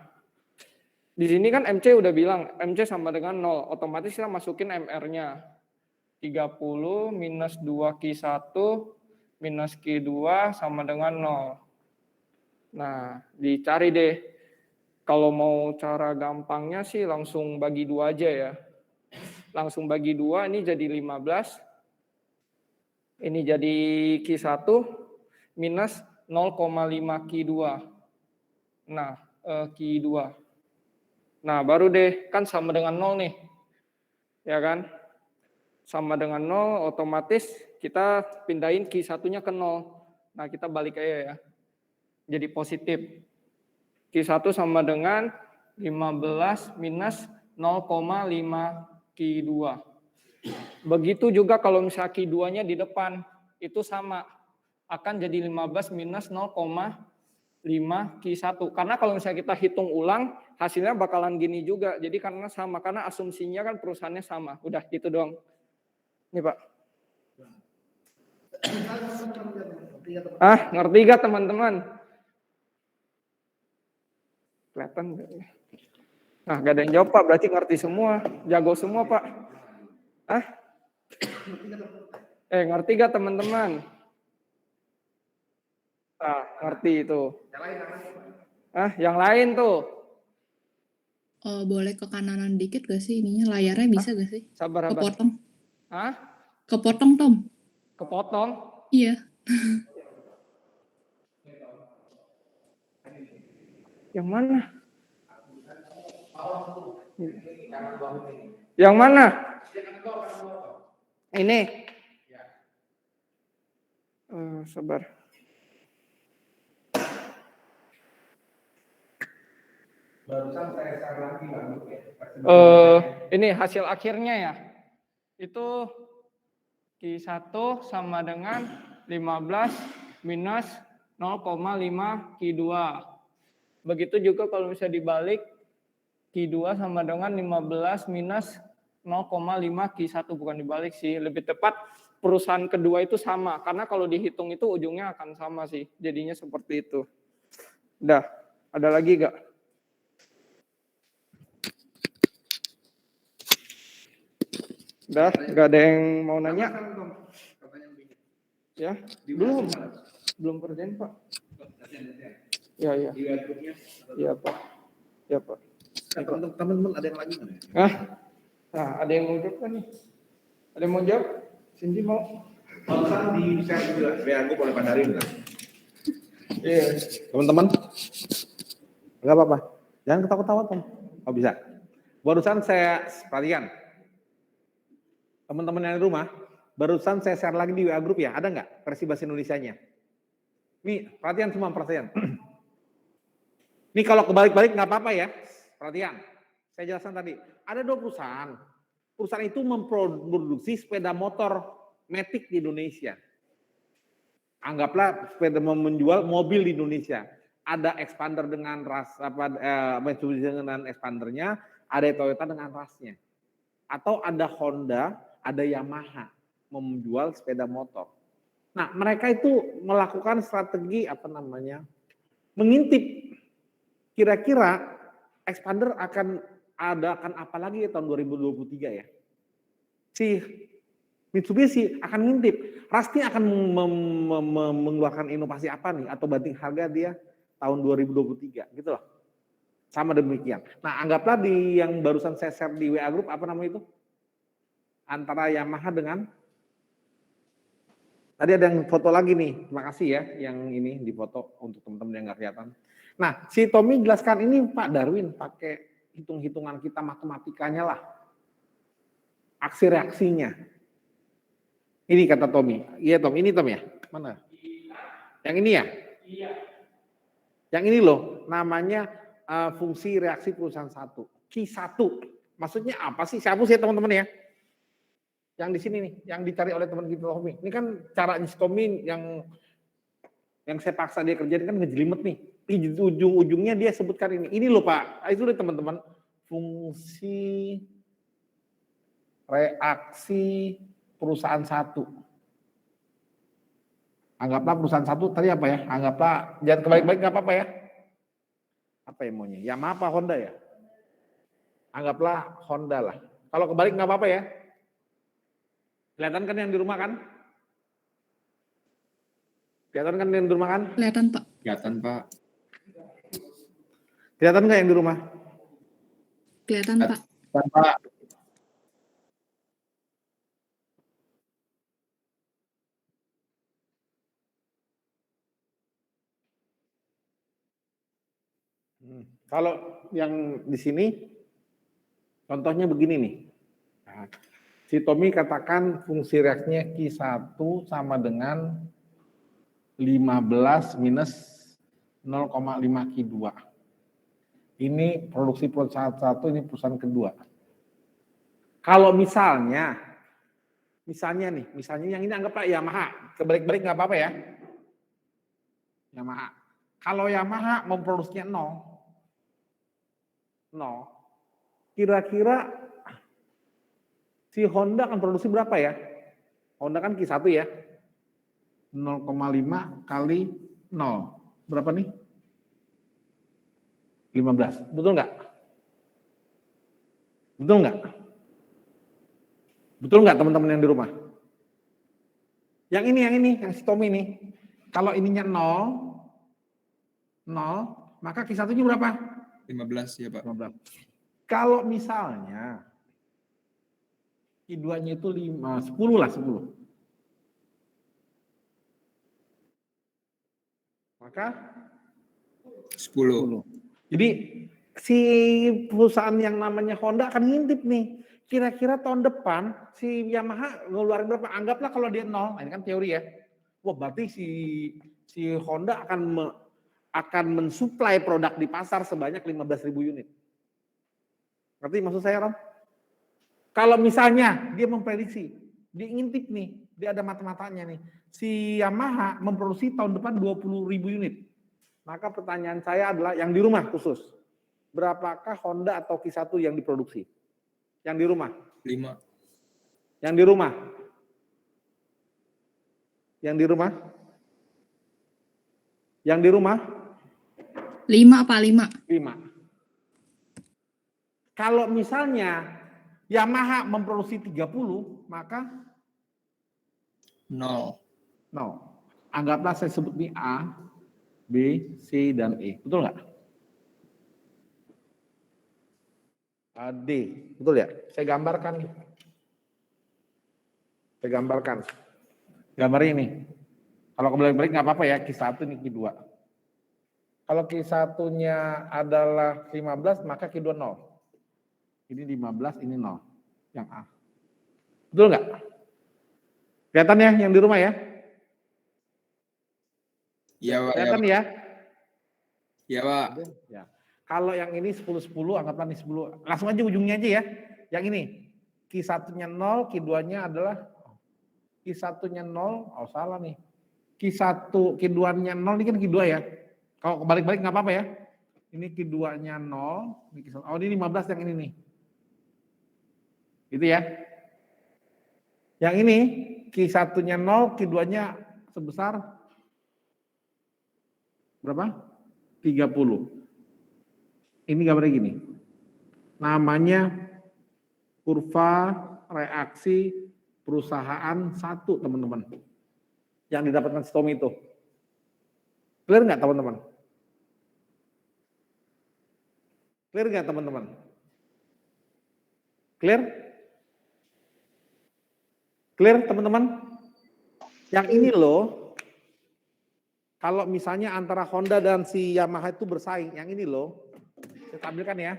di sini kan MC udah bilang, MC sama dengan 0. Otomatis kita masukin MR-nya. 30 minus 2Q1 minus Q2 sama dengan 0. Nah, dicari deh. Kalau mau cara gampangnya sih langsung bagi 2 aja ya. Langsung bagi 2, ini jadi 15. Ini jadi Q1 minus 0,5 Q2. Nah, Q2. Nah, baru deh, kan sama dengan 0 nih. Ya kan? Sama dengan 0, otomatis kita pindahin Q1-nya ke 0. Nah, kita balik aja ya. Jadi positif. Q1 sama dengan 15 minus 0,5 Q2. Begitu juga kalau misalnya Q2-nya di depan, itu sama. Akan jadi 15 minus 0,5 Q1. Karena kalau misalnya kita hitung ulang, hasilnya bakalan gini juga. Jadi karena sama, karena asumsinya kan perusahaannya sama. Udah gitu doang. Nih Pak. Ngerti gak teman-teman? Kelihatan gak ya? Nah, gak ada yang jawab Pak, berarti ngerti semua. Jago semua Pak. Ngerti gak teman-teman? Ngerti itu. Yang lain tuh. Boleh ke kananan dikit gak sih ininya? Layarnya bisa gak sih? Sabar. Kepotong. Kepotong, Tom. Kepotong? Iya. Yang mana? Yang mana? Ini. Sabar. Barusan saya share lagi Ini hasil akhirnya ya. Itu Q1 sama dengan 15 minus 0,5 Q2. Begitu juga kalau misalnya dibalik, Q2 sama dengan 15 minus 0,5 Q1. Bukan dibalik sih, lebih tepat perusahaan kedua itu sama. Karena kalau dihitung itu ujungnya akan sama sih. Jadinya seperti itu. Udah, ada lagi gak? Udah, gak ada yang mau nanya? Ya, belum kerjain Pak. Ya. Iya Pak. Ya Pak. Teman-teman ada yang lagi nggak? Nah, ada yang mau jawab kan nih? Ada yang mau jawab? Cindy mau? Barusan di share juga. Aku boleh pandarin nggak? Iya. Teman-teman, nggak apa-apa. Jangan ketawa-ketawa Tom. Oh bisa. Barusan saya perhatikan. Teman-teman yang di rumah, barusan saya share lagi di WA Group ya. Ada nggak versi bahasa Indonesianya? Nih, perhatian semua, perhatian. Ini kalau kebalik-balik nggak apa-apa ya. Perhatian. Saya jelaskan tadi. Ada 2 perusahaan. Perusahaan itu memproduksi sepeda motor Matic di Indonesia. Anggaplah sepeda menjual mobil di Indonesia. Ada expander dengan ras Mitsubishi dengan expandernya, ada Toyota dengan rasnya. Atau ada Honda, ada Yamaha menjual sepeda motor. Nah, mereka itu melakukan strategi mengintip kira-kira expander akan apa lagi tahun 2023 ya. Si Mitsubishi akan ngintip, Rasti akan mengeluarkan inovasi apa nih atau banting harga dia tahun 2023 gitu loh. Sama demikian. Nah, anggaplah di yang barusan saya share di WA Group, apa namanya itu? Antara Yamaha dengan, tadi ada yang foto lagi nih, terima kasih ya yang ini di foto untuk teman-teman yang nggak kelihatan. Nah, si Tommy jelaskan ini Pak Darwin pakai hitung-hitungan kita matematikanya lah. Aksi reaksinya. Ini kata Tommy. Iya Tom, ini Tom ya? Mana? Yang ini ya? Iya. Yang ini loh, namanya fungsi reaksi perusahaan satu. Q1. Maksudnya apa sih? Siapa sih teman-teman ya? Yang di sini nih, yang dicari oleh teman kita Tommy. Ini kan cara Tommy yang saya paksa dia kerjain kan ngejelimet nih. Di ujung-ujungnya dia sebutkan ini. Ini loh Pak, itu deh teman-teman. Fungsi reaksi perusahaan satu. Anggaplah perusahaan satu tadi apa ya? Anggaplah, jangan kebalik-balik nggak apa-apa ya. Apa yang maunya? Yamaha apa Honda ya? Anggaplah Honda lah. Kalau kebalik nggak apa-apa ya. Kelihatan kan yang di rumah kan? Kelihatan kan yang di rumah kan? Kelihatan, Pak. Kelihatan, Pak. Kelihatan nggak yang di rumah? Kelihatan, Pak. Pak. Kalau yang di sini, contohnya begini nih. Nah, si Tommy katakan fungsi reaksinya Q1 sama dengan 15 minus 0,5 Q2. Ini produksi perusahaan satu, ini perusahaan kedua. Kalau misalnya yang ini anggaplah Yamaha, kebalik-balik nggak apa-apa ya. Yamaha. Kalau Yamaha memproduksinya 0, kira-kira si Honda akan produksi berapa ya? Honda kan Q1 ya. 0,5 kali 0. Berapa nih? 15. Betul nggak? Betul nggak? Betul nggak teman-teman yang di rumah? Yang ini, yang si Tommy ini. Kalau ininya 0, maka Q1-nya berapa? 15 ya, Pak. 15. Kalau misalnya Q2-nya itu 10 lah, 10. Maka 10. Jadi si perusahaan yang namanya Honda akan ngintip nih. Kira-kira tahun depan si Yamaha ngeluarin berapa? Anggaplah kalau dia 0, ini kan teori ya. Wah, berarti si Honda akan mensuplai produk di pasar sebanyak 15.000 unit. Ngerti maksud saya, Rom? Kalau misalnya dia memprediksi, dia ngintip nih, dia ada mata-matanya nih. Si Yamaha memproduksi tahun depan 20.000 unit. Maka pertanyaan saya adalah yang di rumah khusus. Berapakah Honda atau Q1 yang diproduksi? Yang di rumah? 5. Yang di rumah? Yang di rumah? Yang di rumah? 5, Pak, 5. 5. Kalau misalnya Yamaha memproduksi 30, maka 0. Anggaplah saya sebut ini A, B, C, dan E. Betul nggak? D. Betul ya? Saya gambarkan. Gambarnya ini. Kalau kebalik-balik nggak apa-apa ya, Q1 ini Q2. Kalau Q1-nya adalah 15, maka Q2 0. Ini 15, ini 0. Yang A. Betul nggak? Kelihatan ya yang di rumah ya? Iya, Pak. Kelihatan ya? Iya, Pak. Ya. Kalau yang ini 10-10, anggaplah nih 10. Langsung aja ujungnya aja ya. Yang ini, Q1-nya 0, Q2-nya adalah Q1-nya 0, oh salah nih. Q1, Q2-nya 0, ini kan Q2 ya. Kalau kebalik-balik nggak apa-apa ya. Ini Q2-nya 0, ini Q1. Oh ini 15 yang ini nih. Gitu ya. Yang ini, Q1-nya 0, Q2-nya sebesar berapa? 30. Ini gambarnya gini. Namanya kurva reaksi perusahaan satu, teman-teman. Yang didapatkan si Tommy itu. Clear nggak, teman-teman? Clear nggak, teman-teman? Clear? Clear, teman-teman? Yang ini loh, kalau misalnya antara Honda dan si Yamaha itu bersaing, yang ini loh, saya tampilkan ya.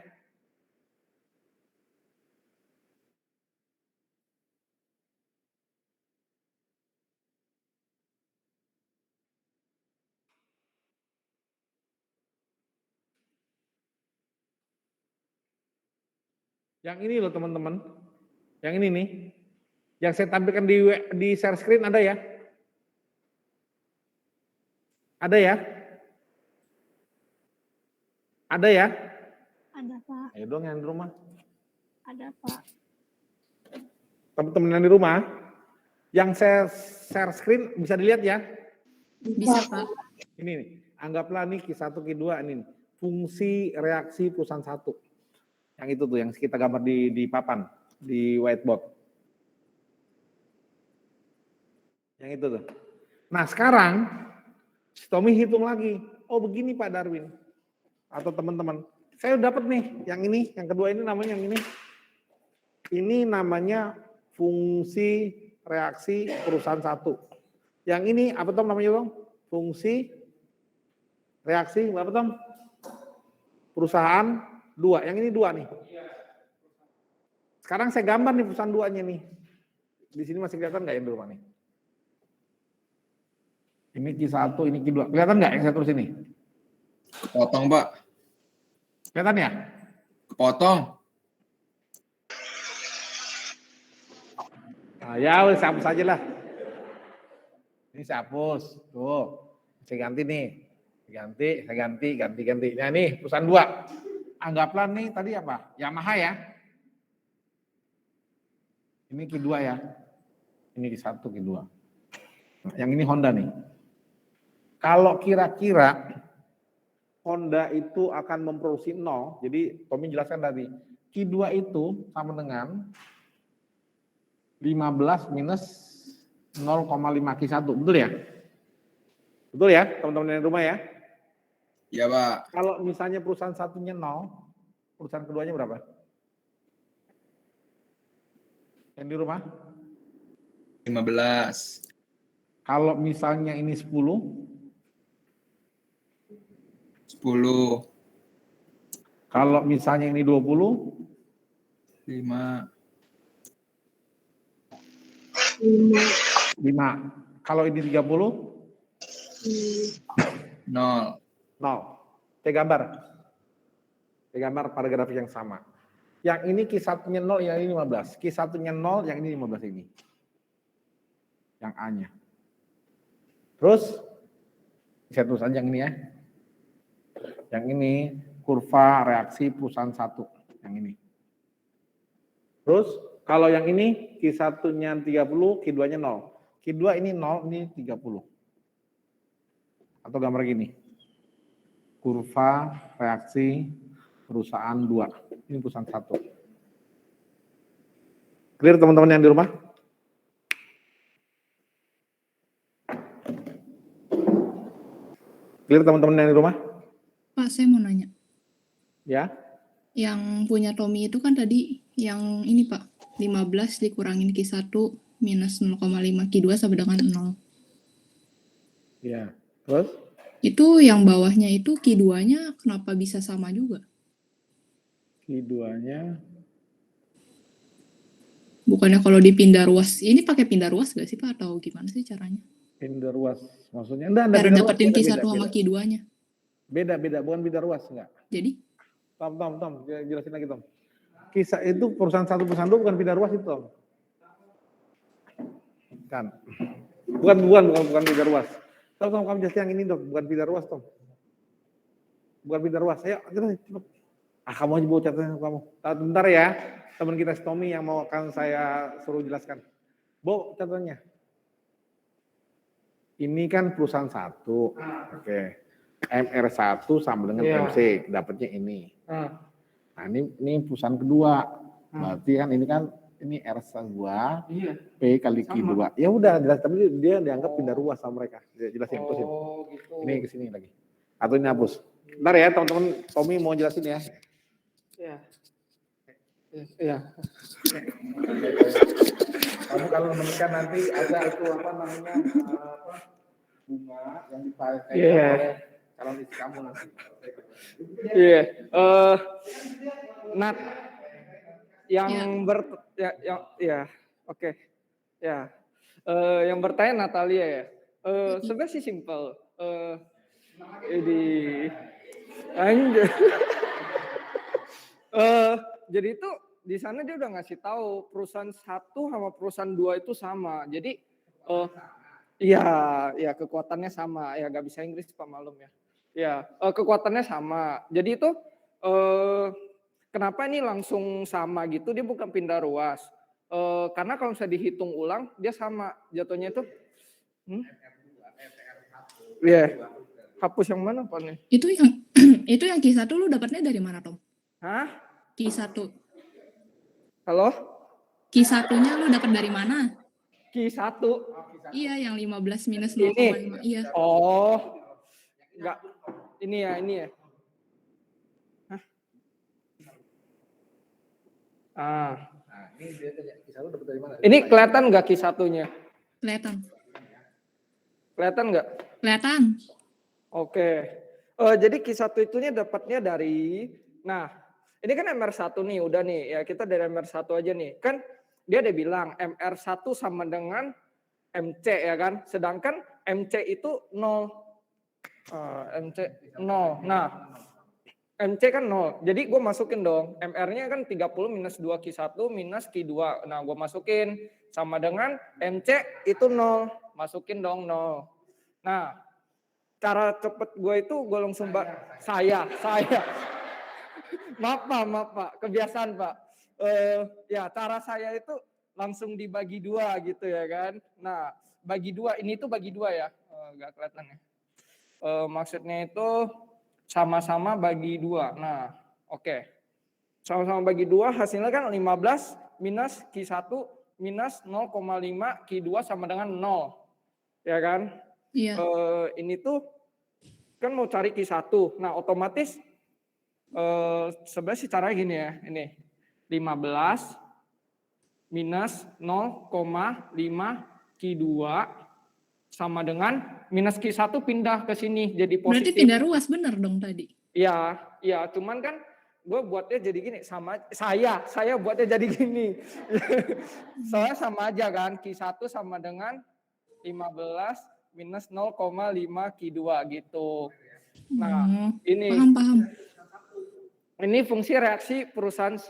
Yang ini loh teman-teman. Yang ini nih. Yang saya tampilkan di share screen ada ya? Ada ya? Ada ya? Ada Pak, Ayo dong yang di rumah. ada Pak. Teman-teman yang di rumah, yang saya share screen bisa dilihat ya? Bisa, Pak. Ini nih, anggaplah nih Q1, Q2 ini fungsi reaksi perusahaan satu. Yang itu tuh yang kita gambar di papan, di whiteboard. Yang itu tuh. Nah sekarang, Tommy hitung lagi. Oh begini Pak Darwin. Atau teman-teman. Saya udah dapat nih, yang ini, yang kedua ini namanya yang ini. Ini namanya fungsi reaksi perusahaan satu. Yang ini apa Tom namanya Tom? Fungsi reaksi apa Tom? Perusahaan dua. Yang ini dua nih. Sekarang saya gambar nih perusahaan duanya nih. Di sini masih kelihatan nggak yang di rumah nih? Ini Q1, ini Q2. Kelihatan nggak yang saya tulis ini? Kepotong, Pak. Kelihatan ya? Kepotong. Nah, ya saya hapus aja lah. Ini saya hapus. Tuh. Saya ganti nih. Saya ganti. Nah nih perusahaan dua. Anggaplah nih tadi apa? Yamaha ya. Ini Q2 ya. Ini Q1, Q2. Nah, yang ini Honda nih. Kalau kira-kira Honda itu akan memproduksi 0, jadi Tommy jelaskan tadi, Q2 itu sama dengan 15 minus 0,5 Q1, betul ya? Betul ya, teman-teman yang rumah ya? Iya, Pak. Kalau misalnya perusahaan satunya 0, perusahaan keduanya berapa? Yang di rumah? 15. Kalau misalnya ini 10, 10. kalau misalnya ini 20, 5. 5. Kalau ini 30, 0. 0. Saya gambar pada grafik yang sama. Yang ini Q1-nya 0, yang ini 15. Q1-nya 0, yang ini 15 ini. Yang A-nya. Terus, saya tulis aja yang ini ya. Yang ini kurva reaksi perusahaan satu. Yang ini. Terus, kalau yang ini Q1-nya 30, Q2-nya 0. Q2 ini 0, ini 30. Atau gambar gini. Kurva reaksi perusahaan 2. Ini perusahaan 1. Clear teman-teman yang di rumah? Clear teman-teman yang di rumah? Pak, saya mau nanya. Ya. Yang punya Tommy itu kan tadi yang ini Pak, 15 dikurangin Q1 minus 0,5 Q2 sama dengan 0. Ya. Terus? Itu yang bawahnya itu Q2-nya kenapa bisa sama juga? Q2-nya Bukannya kalau dipindah ruas, ini pakai pindah ruas gak sih Pak atau gimana sih caranya? pindah ruas. Maksudnya enggak Cara pindah ruas. dapetin Q1 sama Q2-nya. Beda, bukan pindah ruas enggak. Jadi? Tom, jelasin lagi Tom. Kisah itu perusahaan satu perusahaan dua bukan pindah ruas itu Tom. Kan. Bukan pindah ruas. Tom, kamu jelasin yang ini Tom, bukan pindah ruas Tom. Bukan pindah ruas. Ayo, cepet. Kamu aja bawa catatan kamu. Bentar ya, teman kita Tommy yang mau akan saya suruh jelaskan. Bawa catatannya. Ini kan perusahaan satu. Oke. MR1 sama dengan MC, dapatnya ini. Nah, ini perusahaan kedua. Berarti kan ini R2 P kali Q2. Ya udah, jelas tapi dia dianggap pindah ruas sama mereka. Jelasin terusin. Gitu. Ini ke sini lagi. Atau ini hapus. Bentar ya, teman-teman Tommy mau jelasin ya. Iya. Kamu kalau menikah nanti ada itu apa namanya bunga yang dipakai oleh calon istri kamu nanti. Iya. Nat yang oke. Ya. Yang bertanya Natalia ya. Sebenarnya sih simpel. Jadi itu di sana dia udah ngasih tahu perusahaan 1 sama perusahaan 2 itu sama. Jadi iya kekuatannya sama. Ya nggak bisa Inggris Pak malum ya. Ya, kekuatannya sama. Jadi itu kenapa ini langsung sama gitu? Dia bukan pindah ruas. Karena kalau bisa dihitung ulang dia sama jatuhnya itu. Iya. Hapus yang mana Pak nih? Itu yang itu yang Q1 lu dapatnya dari mana, Tom? Hah? Q1. Halo? Q1-nya lu dapat dari mana? Q1. Iya, yang 15 minus Ini. 0,5. Iya. Oh. Enggak. Ini ya. Hah? Ini kelihatan nggak Q1-nya? Kelihatan. Kelihatan nggak? Kelihatan. Oke. Jadi Q1 itunya dapatnya dari, nah ini kan MR1 nih, udah nih ya kita dari MR1 aja nih. Kan dia ada bilang MR1 sama dengan MC ya kan, sedangkan MC itu 0. MC 0. Nah, MC kan 0. Jadi gue masukin dong, MR-nya kan 30 minus 2 Q1 minus Q2. Nah, gue masukin sama dengan MC itu 0. Masukin dong 0. Nah, cara cepet gue itu gue langsung saya. Maaf Pak, kebiasaan Pak. Ya cara saya itu langsung dibagi 2 gitu ya kan. Nah, bagi 2 ini tuh bagi 2 ya. Enggak kelihatan ya. Maksudnya itu sama-sama bagi 2. Nah, oke. Sama-sama bagi 2 hasilnya kan 15 minus Q1 minus 0,5 Q2 sama dengan 0. Ya kan? Iya. Ini tuh kan mau cari Q1. Nah, otomatis sebenarnya sih caranya gini ya. Ini 15 minus 0,5 Q2 sama dengan minus Q1 pindah ke sini jadi positif. Berarti pindah ruas bener dong tadi. Iya, cuman kan gue buatnya jadi gini, sama saya buatnya jadi gini. Soalnya sama aja kan, Q1 sama dengan 15 minus 0,5 Q2 gitu. Nah, ini Paham. ini fungsi reaksi perusahaan 1.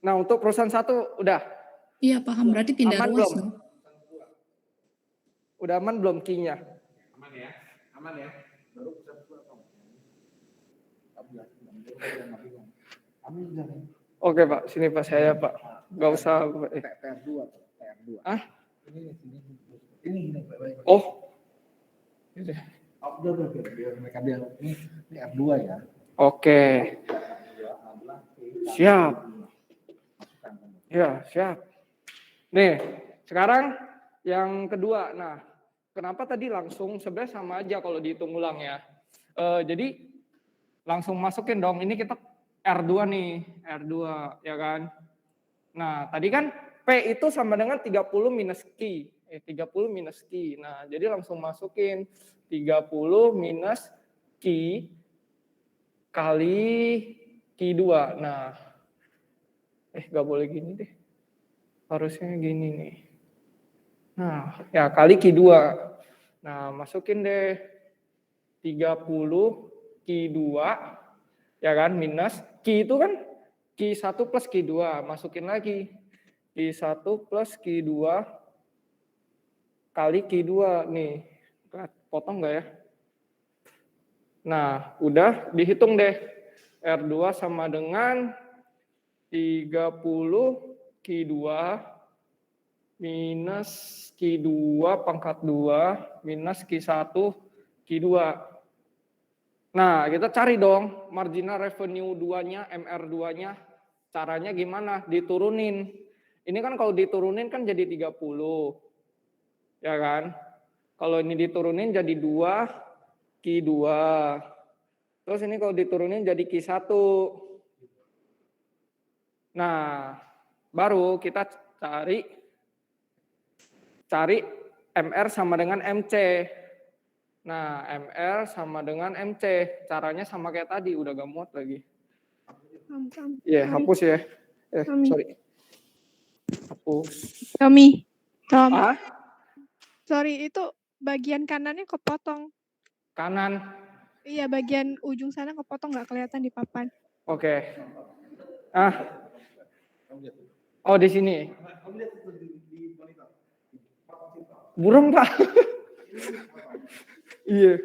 Nah, untuk perusahaan 1 udah. Iya, paham. Berarti pindah Aman ruas belum? dong. Udah aman belum key-nya? Aman ya. Oke Pak, sini Pak saya Pak. Gak usah. PR2. Ah? Ini. Oh. Biar mereka biar ini R2 ya. Oke. Siap. Ya, siap. Nih, sekarang yang kedua. Nah, kenapa tadi langsung sebenarnya sama aja kalau dihitung ulang ya. Jadi langsung masukin dong. Ini kita R2 nih, R2 ya kan. Nah, tadi kan P itu sama dengan 30 minus Q. 30 minus Q. Nah, jadi langsung masukin 30 minus Q kali Q2. Nah, gak boleh gini deh. Harusnya gini nih. Nah, ya kali Q2. Nah, masukin deh 30 Q2 ya kan minus Q itu kan Q1 plus Q2. Masukin lagi Q1 plus Q2 kali Q2 nih. Potong enggak ya? Nah, udah dihitung deh. R2 sama dengan 30 Q2 minus Q2 pangkat 2 minus Q1 Q2. Nah, kita cari dong marginal revenue 2-nya, MR2-nya. Caranya gimana? Diturunin. Ini kan kalau diturunin kan jadi 30. Ya kan? Kalau ini diturunin jadi 2 Q2. Terus ini kalau diturunin jadi Q1. Nah, baru kita cari MR sama dengan MC. Nah, MR sama dengan MC. Caranya sama kayak tadi, udah gak muat lagi. Iya, hapus ya. Sorry. Hapus. Tom. Ah? Sorry, itu bagian kanannya kepotong. Kanan. Iya, bagian ujung sana kepotong nggak kelihatan di papan. Oke. Oh di sini. Burung Pak. Iya.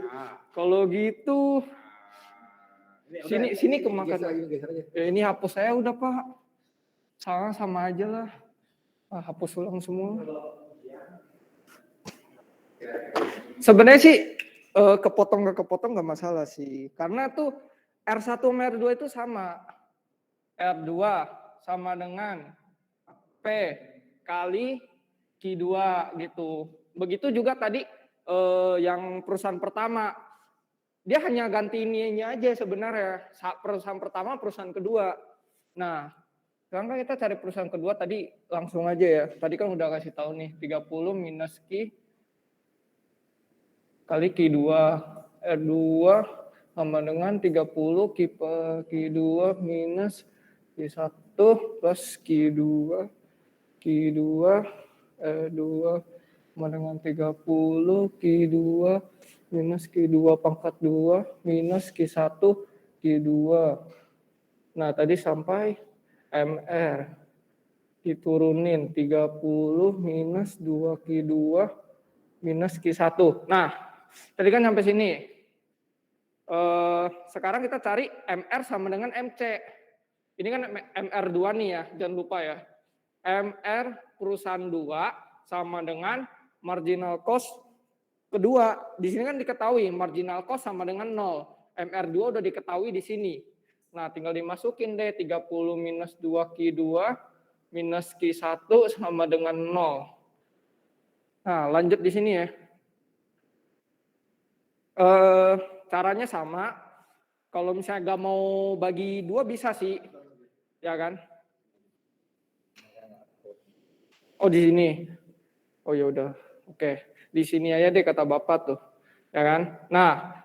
Kalau gitu sini kemakan. Ya, ini hapus saya udah Pak. Sama aja lah. Hapus ulang semua. Sebenarnya sih kepotong nggak masalah sih. Karena tuh R1 sama R2 itu sama. R2 sama dengan P kali Q2 gitu. Begitu juga tadi yang perusahaan pertama. Dia hanya ganti ininya aja sebenarnya. Perusahaan pertama, perusahaan kedua. Nah, sekarang kita cari perusahaan kedua tadi langsung aja ya. Tadi kan udah kasih tahu nih 30 minus Q kali Q2. R2 sama dengan 30 Q2 minus Q1 plus Q2 R2 sama dengan 30 Q2 minus Q2 pangkat 2 minus Q1 Q2. Nah tadi sampai MR diturunin 30 minus 2Q2 minus Q1. Nah tadi kan sampai sini. Sekarang kita cari MR sama dengan MC. Ini kan MR2 nih ya, jangan lupa ya. MR perusahaan 2 sama dengan marginal cost kedua. Di sini kan diketahui marginal cost sama dengan 0. MR2 udah diketahui di sini. Nah, tinggal dimasukin deh 30 minus 2Q2 minus Q1 sama dengan 0. Nah, lanjut di sini ya. Caranya sama. Kalau misalnya nggak mau bagi 2 bisa sih. Ya kan? Oh, di sini. Oh ya udah. Oke. Di sini aja deh kata Bapak tuh. Ya kan? Nah,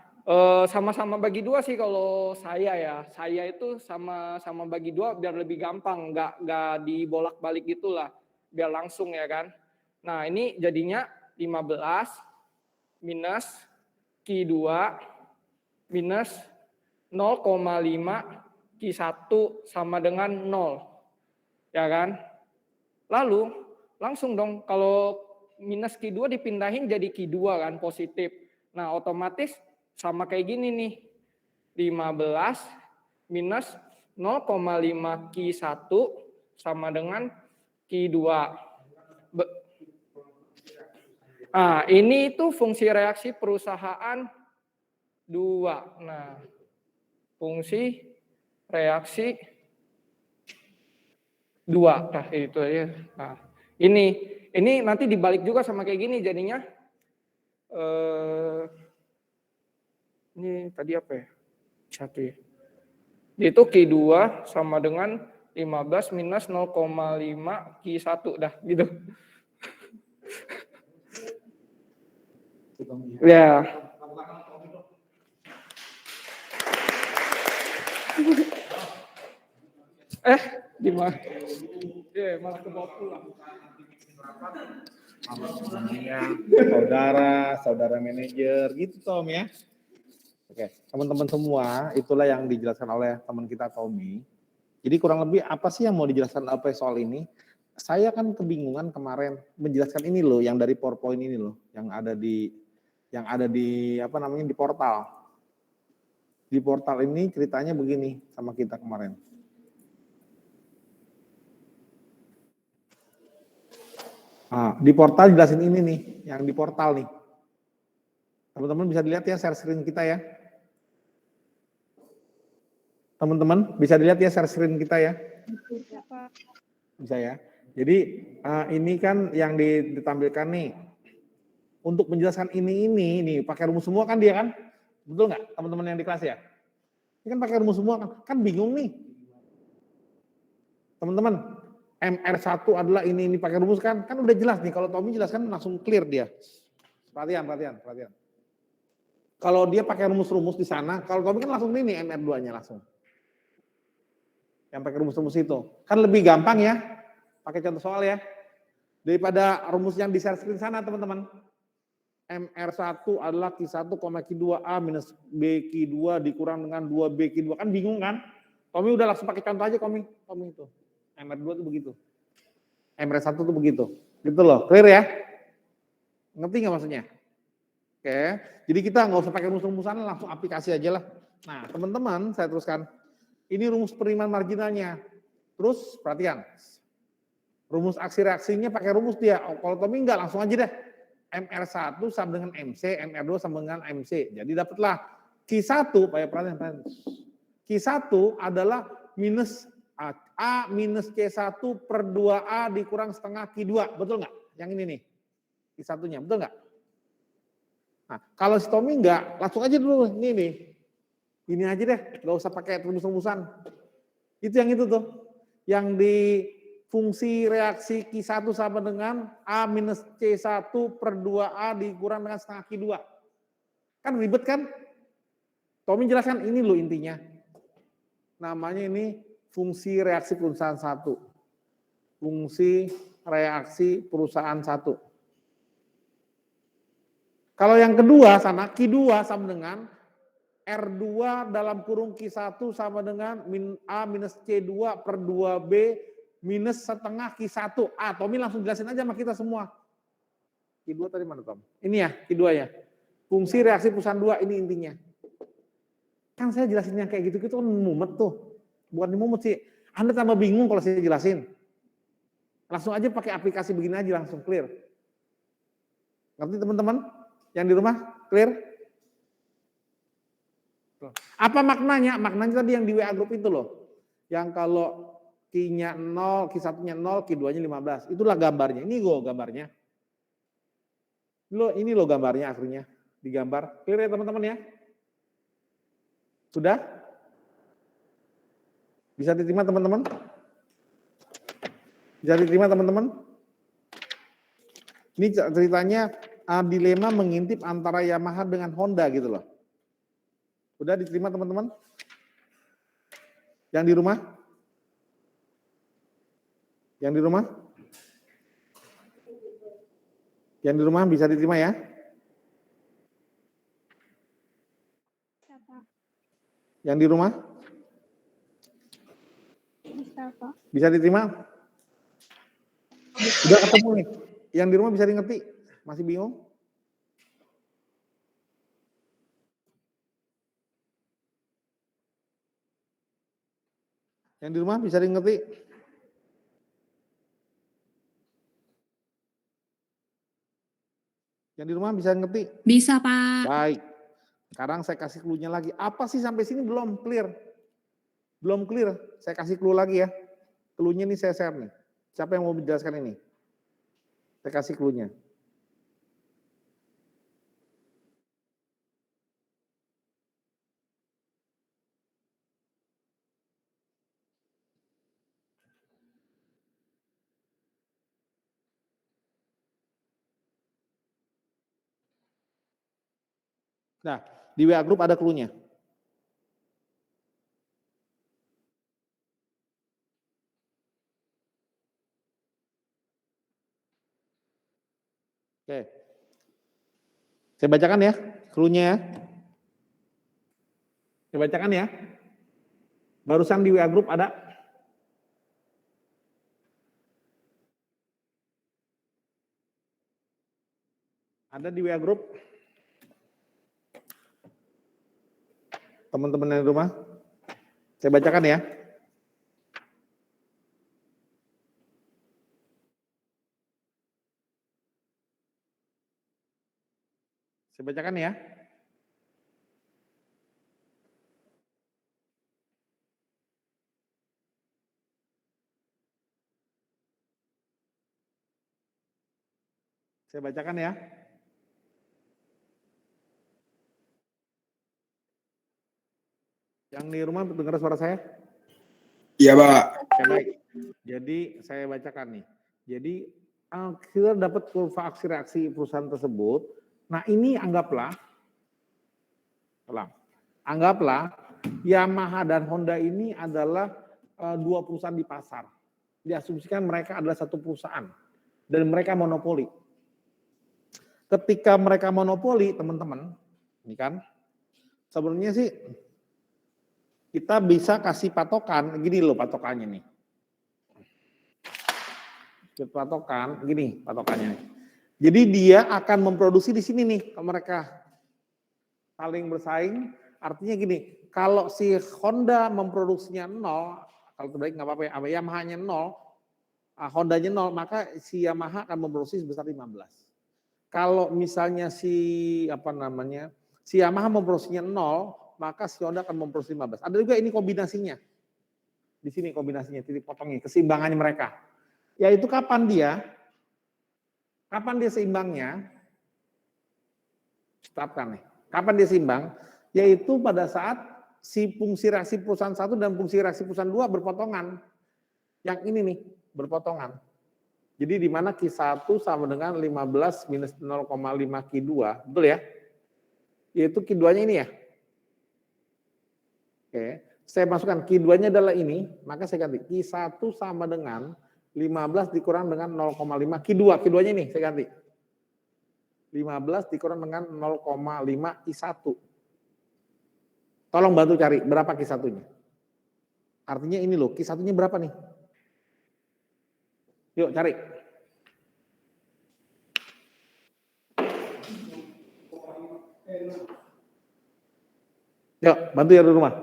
sama-sama bagi 2 sih kalau saya ya. Saya itu sama bagi 2 biar lebih gampang, nggak dibolak-balik gitulah. Biar langsung ya kan. Nah, ini jadinya 15 minus Q2 minus 0,5 Q1 sama dengan 0. Ya kan? Lalu langsung dong kalau minus Q2 dipindahin jadi Q2 kan positif. Nah, otomatis sama kayak gini nih. 15 minus 0,5 Q1 sama dengan Q2. Nah, ini itu fungsi reaksi perusahaan 2. Nah, fungsi reaksi 2. Nah, itu aja. Nah, ini nanti dibalik juga sama kayak gini jadinya. Ini tadi apa ya? 1 ya. Itu Q2 sama dengan 15 minus 0,5 Q1 dah gitu. Ya. Gimana? Malah kebawa pulang. Saudara manajer gitu Tom ya. Oke, teman-teman semua, itulah yang dijelaskan oleh teman kita Tommy. Jadi kurang lebih apa sih yang mau dijelaskan apa soal ini? Saya kan kebingungan kemarin menjelaskan ini loh, yang dari PowerPoint ini loh, yang ada di apa namanya di portal. Di portal ini ceritanya begini sama kita kemarin. Nah, di portal jelasin ini nih, yang di portal nih. Teman-teman bisa dilihat ya share screen kita ya. Teman-teman bisa dilihat ya share screen kita ya. Bisa ya. Jadi ini kan yang ditampilkan nih. Untuk menjelaskan ini nih pakai rumus semua kan dia kan? Betul nggak teman-teman yang di kelas ya? Ini kan pakai rumus semua kan bingung nih. Teman-teman, MR1 adalah ini pakai rumus kan udah jelas nih. Kalau Tommy jelaskan langsung clear dia. Perhatian. Kalau dia pakai rumus-rumus di sana, kalau Tommy kan langsung ini MR2-nya langsung. Yang pakai rumus-rumus itu. Kan lebih gampang ya. Pakai contoh soal ya. Daripada rumus yang di share screen sana teman-teman. MR1 adalah Q1, Q2A minus BQ2 dikurang dengan 2BQ2. Kan bingung kan? Tommy udah langsung pakai contoh aja Tommy itu. MR2 tuh begitu. MR1 tuh begitu. Gitu loh, clear ya? Ngerti nggak maksudnya? Oke, jadi kita nggak usah pakai rumus-rumusan, langsung aplikasi aja lah. Nah, teman-teman, saya teruskan. Ini rumus penerimaan marginalnya. Terus, perhatian. Rumus aksi reaksinya pakai rumus dia. Oh, kalau Tommy nggak, langsung aja deh. MR1 sama dengan MC, MR2 sama dengan MC. Jadi dapatlah Q1, perhatian. Q1 adalah minus A minus C1 per 2A dikurang setengah Q2. Betul nggak? Yang ini nih. Q1-nya, betul nggak? Nah, kalau si Tommy nggak, langsung aja dulu. Ini nih. Ini aja deh, nggak usah pakai rumus-rumusan. Itu yang itu tuh. Yang di fungsi reaksi Q1 sama dengan A minus C1 per 2A dikurang dengan setengah Q2. Kan ribet kan? Tommy jelaskan ini loh intinya. Namanya ini fungsi reaksi perusahaan 1. Fungsi reaksi perusahaan 1. Kalau yang kedua sana, Q2 sama dengan R2 dalam kurung Q1 sama dengan A minus C2 per 2B minus setengah Q1. Tommy langsung jelasin aja sama kita semua. Q2 tadi mana Tom? Ini ya, Q2 ya. Fungsi reaksi perusahaan 2, ini intinya. Kan saya jelasin yang kayak gitu-gitu kan mumet tuh. Bukan mumet sih. Anda tambah bingung kalau saya jelasin. Langsung aja pakai aplikasi begini aja langsung clear. Ngerti teman-teman? Yang di rumah clear? Apa maknanya? Maknanya tadi yang di WA group itu loh. Yang kalau Q-nya 0, Q1-nya 0, Q2-nya 15. Itulah gambarnya. Ini loh gambarnya. Ini loh gambarnya akhirnya. Digambar. Clear ya teman-teman ya? Sudah? Bisa diterima teman-teman? Bisa diterima teman-teman? Ini ceritanya dilema mengintip antara Yamaha dengan Honda gitu loh. Udah diterima teman-teman? Yang di rumah? Yang di rumah? Yang di rumah bisa diterima ya? Siapa? Yang di rumah? Bisa, Pak. Bisa diterima? Udah ketemu nih. Yang di rumah bisa ngerti? Masih bingung? Yang di rumah bisa ngerti? Yang di rumah bisa ngerti? Bisa, Pak. Baik. Sekarang saya kasih clue-nya lagi. Apa sih sampai sini belum clear? Belum clear. Saya kasih clue lagi ya. Clue-nya ini saya share nih. Siapa yang mau menjelaskan ini? Saya kasih clue-nya. Nah, di WA Group ada clue-nya. Oke. Saya bacakan ya, clue-nya ya. Saya bacakan ya. Barusan di WA Group ada. Ada di WA Group. Teman-teman yang di rumah. Saya bacakan ya. Saya bacakan ya. Saya bacakan ya. Yang di rumah dengar suara saya? Iya, Pak. Oke, baik. Jadi saya bacakan nih. Jadi kita dapat kurva aksi reaksi perusahaan tersebut. Nah ini anggaplah Yamaha dan Honda ini adalah dua perusahaan di pasar. Diasumsikan mereka adalah satu perusahaan dan mereka monopoli. Ketika mereka monopoli, teman-teman, ini kan sebenarnya sih kita bisa kasih patokan, gini loh patokannya nih. Patokan, gini patokannya. Jadi dia akan memproduksi di sini nih, kalau mereka saling bersaing, artinya gini, kalau si Honda memproduksinya 0, kalau terbaik nggak apa-apa ya, Yamaha-nya 0, Honda-nya 0, maka si Yamaha akan memproduksi sebesar 15. Kalau misalnya si Yamaha memproduksinya 0, maka si Honda akan memproduksi 15. Ada juga ini kombinasinya. Di sini kombinasinya, titik potongnya, keseimbangannya mereka. Yaitu kapan dia seimbangnya? Tetapkan nih. Kapan dia seimbang? Yaitu pada saat si fungsi reaksi perusahaan 1 dan fungsi reaksi perusahaan 2 berpotongan. Yang ini nih, berpotongan. Jadi di mana Q1 sama dengan 15 minus 0,5 Q2, betul ya? Yaitu Q2-nya ini ya. Oke, saya masukkan Q2-nya adalah ini, maka saya ganti Q1 sama dengan 15 dikurang dengan 0,5 Q2, Q2-nya ini saya ganti. 15 dikurang dengan 0,5 Q1. Tolong bantu cari berapa Q1-nya. Artinya ini loh, Q1-nya berapa nih? Yuk cari. Yuk, bantu ya di rumah.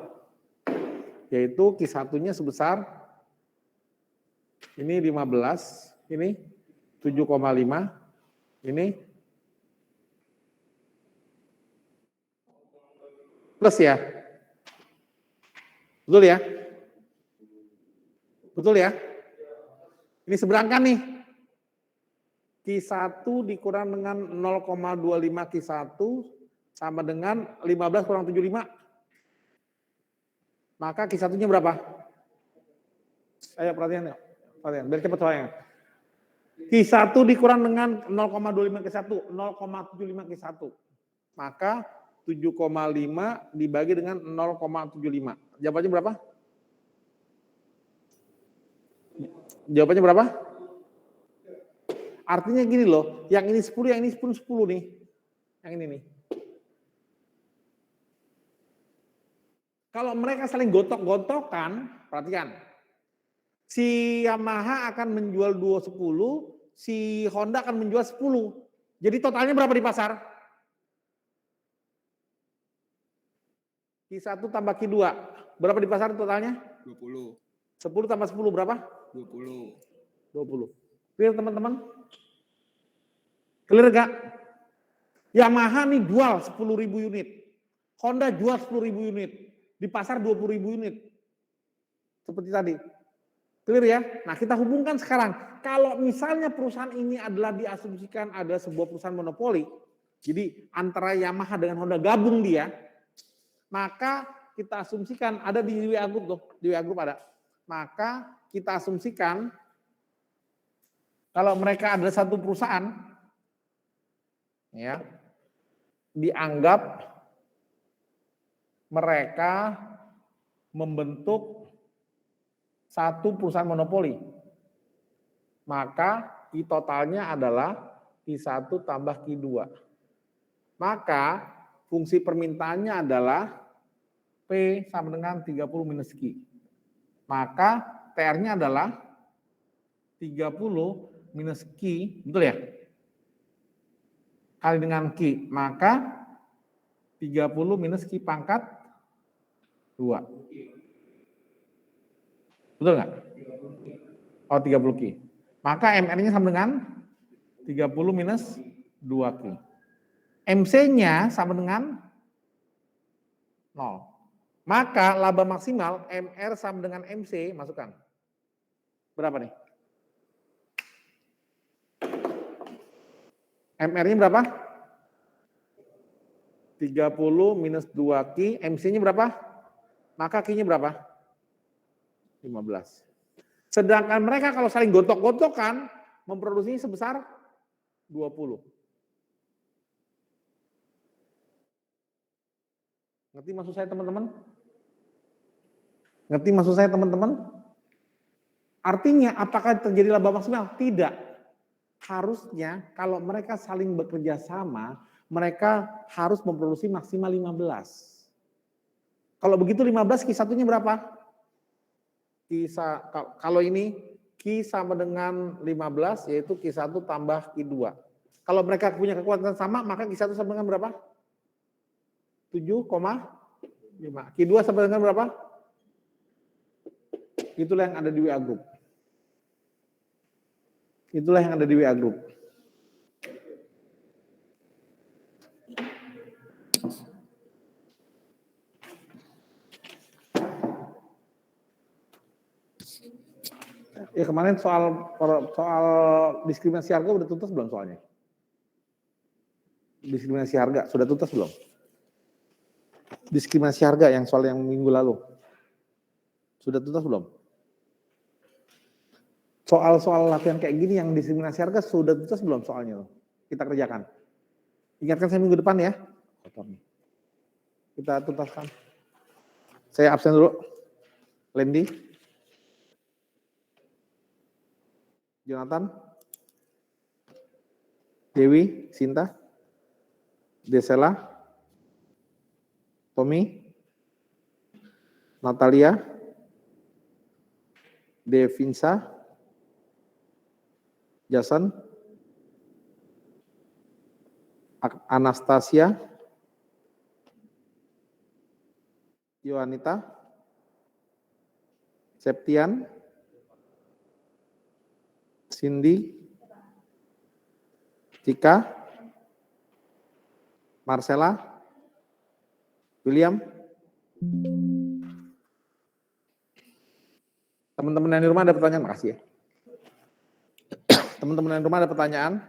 Yaitu Q1-nya sebesar ini 15, ini 7,5, ini plus ya. Betul ya? Betul ya? Ini seberangkan nih. Q1 dikurang dengan 0,25 Q1 sama dengan 15 kurang 75. Maka Q1-nya berapa? Ayo perhatian ya. Perhatian, biar cepat soalnya. Q1 dikurang dengan 0,25 Q1, 0,75 Q1. Maka 7,5 dibagi dengan 0,75. Jawabannya berapa? Jawabannya berapa? Artinya gini loh, yang ini 10, yang ini 10 nih. Yang ini nih. Kalau mereka saling gontok-gontokan, perhatikan. Si Yamaha akan menjual 210, si Honda akan menjual 10. Jadi totalnya berapa di pasar? Q1 tambah Q2. Berapa di pasar totalnya? 20. 10 tambah 10 berapa? 20. 20. Clear teman-teman? Clear gak? Yamaha nih jual 10.000 unit. Honda jual 10.000 unit. Di pasar 20.000 unit. Seperti tadi. Clear ya? Nah kita hubungkan sekarang. Kalau misalnya perusahaan ini adalah diasumsikan ada sebuah perusahaan monopoli. Jadi antara Yamaha dengan Honda gabung dia. Maka kita asumsikan ada di WA Group tuh. Di WA Group ada. Maka kita asumsikan kalau mereka adalah satu perusahaan, ya, dianggap mereka membentuk satu perusahaan monopoli. Maka I totalnya adalah Q1 tambah Q2. Maka fungsi permintaannya adalah P sama dengan 30 minus Q. Maka TR-nya adalah 30 minus Q, betul ya? Kali dengan Q, maka 30 minus Q pangkat 2. Betul nggak? Oh 30 Q. Maka MR-nya sama dengan 30 minus 2 Q. MC-nya sama dengan 0. Maka laba maksimal MR sama dengan MC, masukkan. Berapa nih? MR-nya berapa? 30 minus 2 Q, MC-nya berapa? Maka Q-nya berapa? 15. Sedangkan mereka kalau saling gontok-gontokan, memproduksinya sebesar 20. Ngerti maksud saya teman-teman? Ngerti maksud saya teman-teman? Artinya apakah terjadi laba maksimal? Tidak. Harusnya kalau mereka saling bekerja sama, mereka harus memproduksi maksimal 15. Kalau begitu 15 Q1-nya berapa? Kalau ini Q sama dengan 15 yaitu Q1 tambah Q2. Kalau mereka punya kekuatan sama maka Q1 sama dengan berapa? 7,5. Q2 sama dengan berapa? Itulah yang ada di WA Group. Itulah yang ada di WA Group. Ya kemarin soal diskriminasi harga udah tuntas belum soalnya? Diskriminasi harga sudah tuntas belum? Diskriminasi harga yang soal yang minggu lalu sudah tuntas belum? Soal latihan kayak gini yang diskriminasi harga sudah tuntas belum soalnya? Kita kerjakan. Ingatkan saya minggu depan ya. Kita tuntaskan. Saya absen dulu. Lendi. Jonathan, Dewi, Sinta, Desela, Tommy, Natalia, Devinsa, Jason, Anastasia, Yohanita, Septian, Cindy, Cika, Marcella, William. Teman-teman yang di rumah ada pertanyaan? Makasih ya. Teman-teman yang di rumah ada pertanyaan?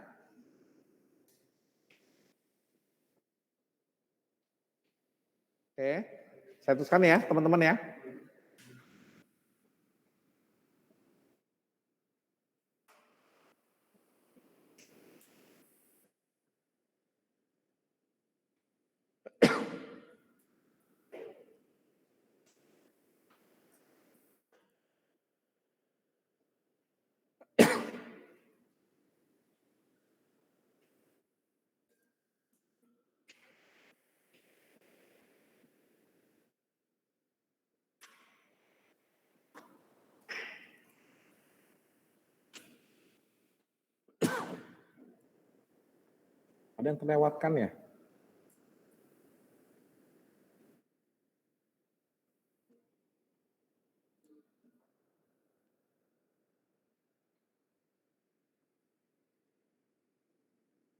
Oke, saya tuliskan ya teman-teman ya. Ada yang terlewatkan ya?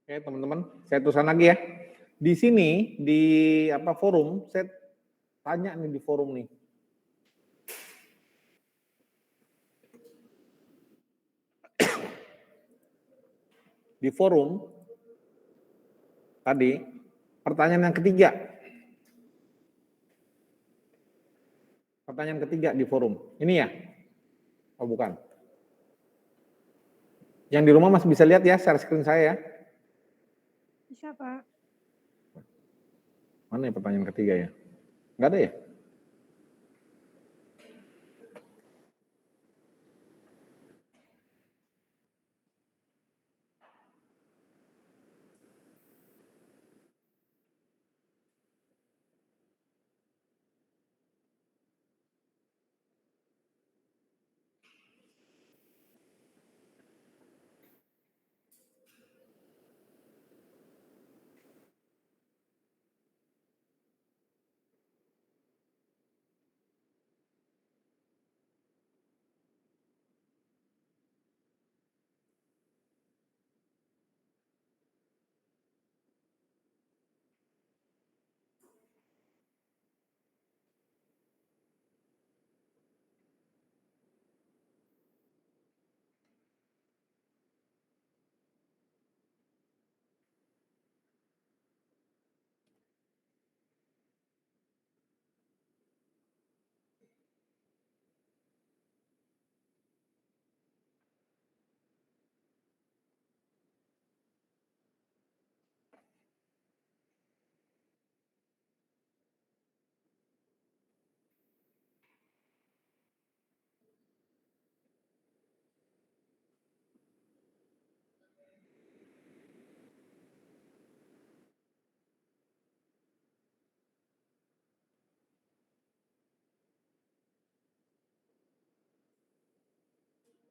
Oke teman-teman, saya tuliskan lagi ya. Di sini di forum, saya tanya nih di forum nih. Di forum tadi pertanyaan yang ketiga. Pertanyaan ketiga di forum. Ini ya? Oh bukan. Yang di rumah masih bisa lihat ya share screen saya ya. Bisa, Pak. Mana ya pertanyaan ketiga ya? Enggak ada ya?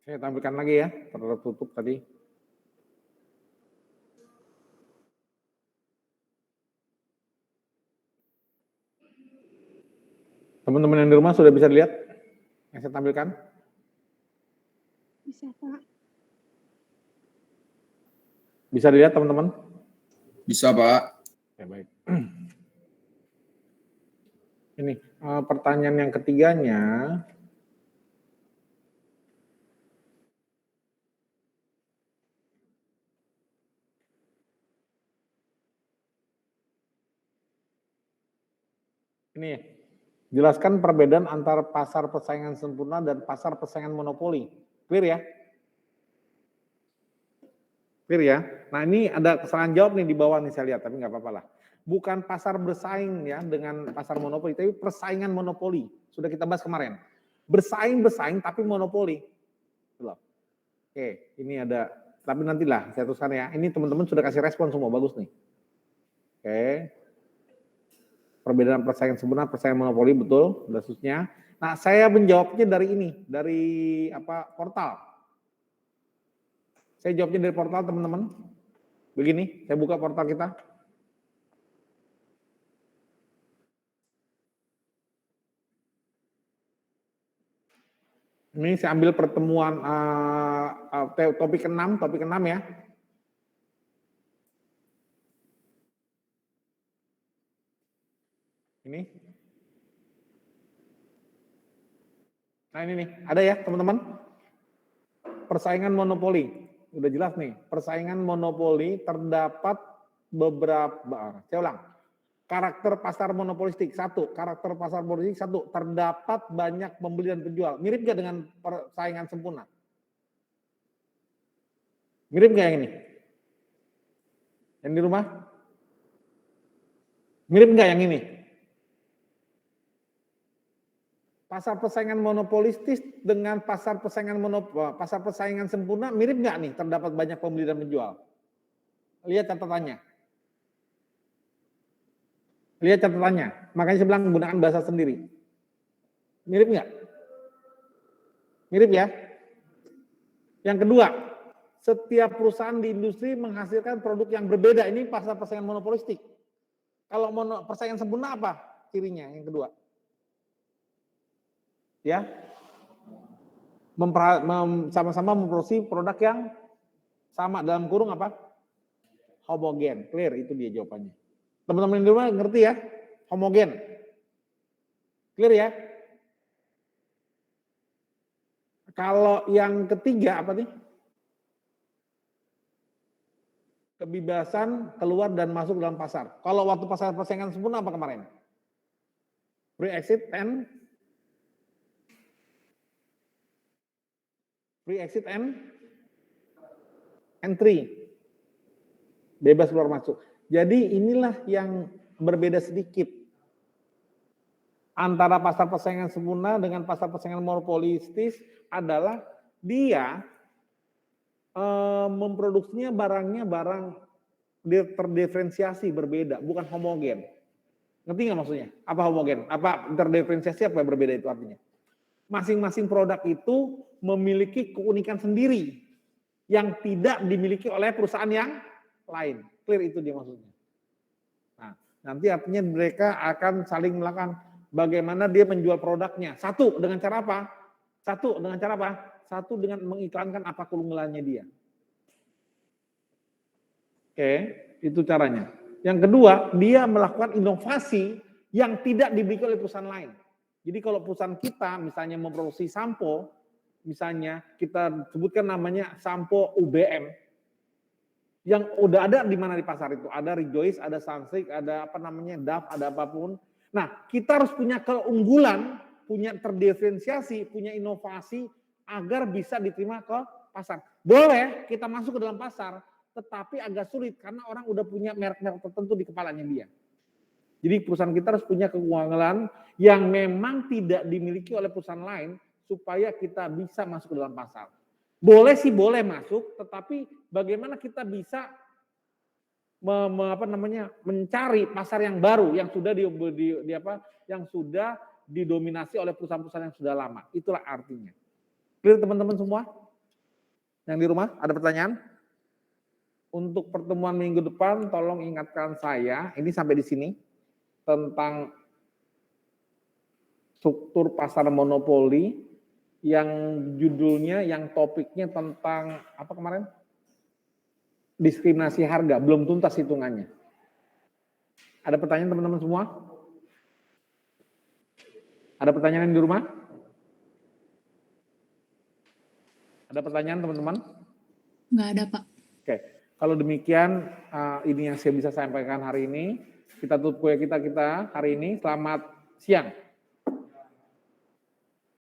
Saya tampilkan lagi ya, tertutup tadi. Teman-teman yang di rumah sudah bisa lihat yang saya tampilkan? Bisa, Pak. Bisa dilihat teman-teman? Bisa, Pak. Ya, baik. Ini pertanyaan yang ketiganya. Ini, jelaskan perbedaan antara pasar persaingan sempurna dan pasar persaingan monopoli. Clear ya? Clear ya? Nah ini ada kesalahan jawab nih di bawah nih saya lihat, tapi nggak apa-apa lah. Bukan pasar bersaing ya dengan pasar monopoli, tapi persaingan monopoli. Sudah kita bahas kemarin. Bersaing tapi monopoli. Oke, ini ada, tapi nantilah saya teruskan ya. Ini teman-teman sudah kasih respon semua, bagus nih. Oke. Perbedaan persaingan sempurna, persaingan monopoli, betul, khususnya. Nah, saya menjawabnya dari ini, dari portal. Saya jawabnya dari portal, teman-teman. Begini, saya buka portal kita. Ini saya ambil pertemuan topik ke-6 ya. Ini. Nah ini nih, ada ya teman-teman. Persaingan monopoli. Udah jelas nih, persaingan monopoli terdapat beberapa, saya ulang. Karakter pasar monopolistik, satu. Karakter pasar monopolistik, satu. Terdapat banyak pembeli dan penjual. Mirip gak dengan persaingan sempurna? Mirip gak yang ini? Yang di rumah? Mirip gak yang ini? Pasar persaingan monopolistis dengan pasar persaingan sempurna mirip nggak nih? Terdapat banyak pembeli dan penjual. Lihat catatannya. Lihat catatannya. Makanya saya bilang menggunakan bahasa sendiri. Mirip nggak? Mirip ya. Yang kedua, setiap perusahaan di industri menghasilkan produk yang berbeda. Ini pasar persaingan monopolistik. Kalau persaingan sempurna apa cirinya? Yang kedua. Ya, sama-sama memproduksi produk yang sama, dalam kurung apa? Homogen. Clear, itu dia jawabannya. Teman-teman di rumah ngerti ya? Homogen. Clear ya? Kalau yang ketiga apa nih? Kebebasan keluar dan masuk dalam pasar. Kalau waktu pasar persaingan sempurna apa kemarin? Free exit and entry. Bebas keluar masuk. Jadi inilah yang berbeda sedikit antara pasar persaingan sempurna dengan pasar persaingan monopolistis adalah dia memproduksinya barang terdiferensiasi berbeda, bukan homogen. Ngerti nggak maksudnya? Apa homogen? Apa terdiferensiasi, apa yang berbeda itu artinya? Masing-masing produk itu memiliki keunikan sendiri yang tidak dimiliki oleh perusahaan yang lain. Clear itu dia maksudnya. Nah, nanti artinya mereka akan saling melakukan bagaimana dia menjual produknya. Satu, dengan cara apa? Satu, dengan mengiklankan apa keunggulannya dia. Oke, itu caranya. Yang kedua, dia melakukan inovasi yang tidak dimiliki oleh perusahaan lain. Jadi kalau perusahaan kita misalnya memproduksi sampo, misalnya kita sebutkan namanya sampo UBM, yang udah ada di mana di pasar itu, ada Rejoice, ada Sunsilk, ada DAF, ada apapun. Nah, kita harus punya keunggulan, punya terdiferensiasi, punya inovasi agar bisa diterima ke pasar. Boleh kita masuk ke dalam pasar, tetapi agak sulit karena orang udah punya merek-merek tertentu di kepalanya dia. Jadi perusahaan kita harus punya keunggulan yang memang tidak dimiliki oleh perusahaan lain supaya kita bisa masuk ke dalam pasar. Boleh sih boleh masuk, tetapi bagaimana kita bisa mencari pasar yang baru yang sudah yang sudah didominasi oleh perusahaan-perusahaan yang sudah lama. Itulah artinya. Clear teman-teman semua? Yang di rumah ada pertanyaan? Untuk pertemuan minggu depan tolong ingatkan saya, ini sampai di sini, tentang struktur pasar monopoli yang judulnya, yang topiknya tentang apa kemarin? Diskriminasi harga, belum tuntas hitungannya. Ada pertanyaan teman-teman semua? Ada pertanyaan di rumah? Ada pertanyaan teman-teman? Nggak ada, Pak. Oke, kalau demikian ini yang saya bisa sampaikan hari ini. Kita tutup kuliah kita hari ini. Selamat siang.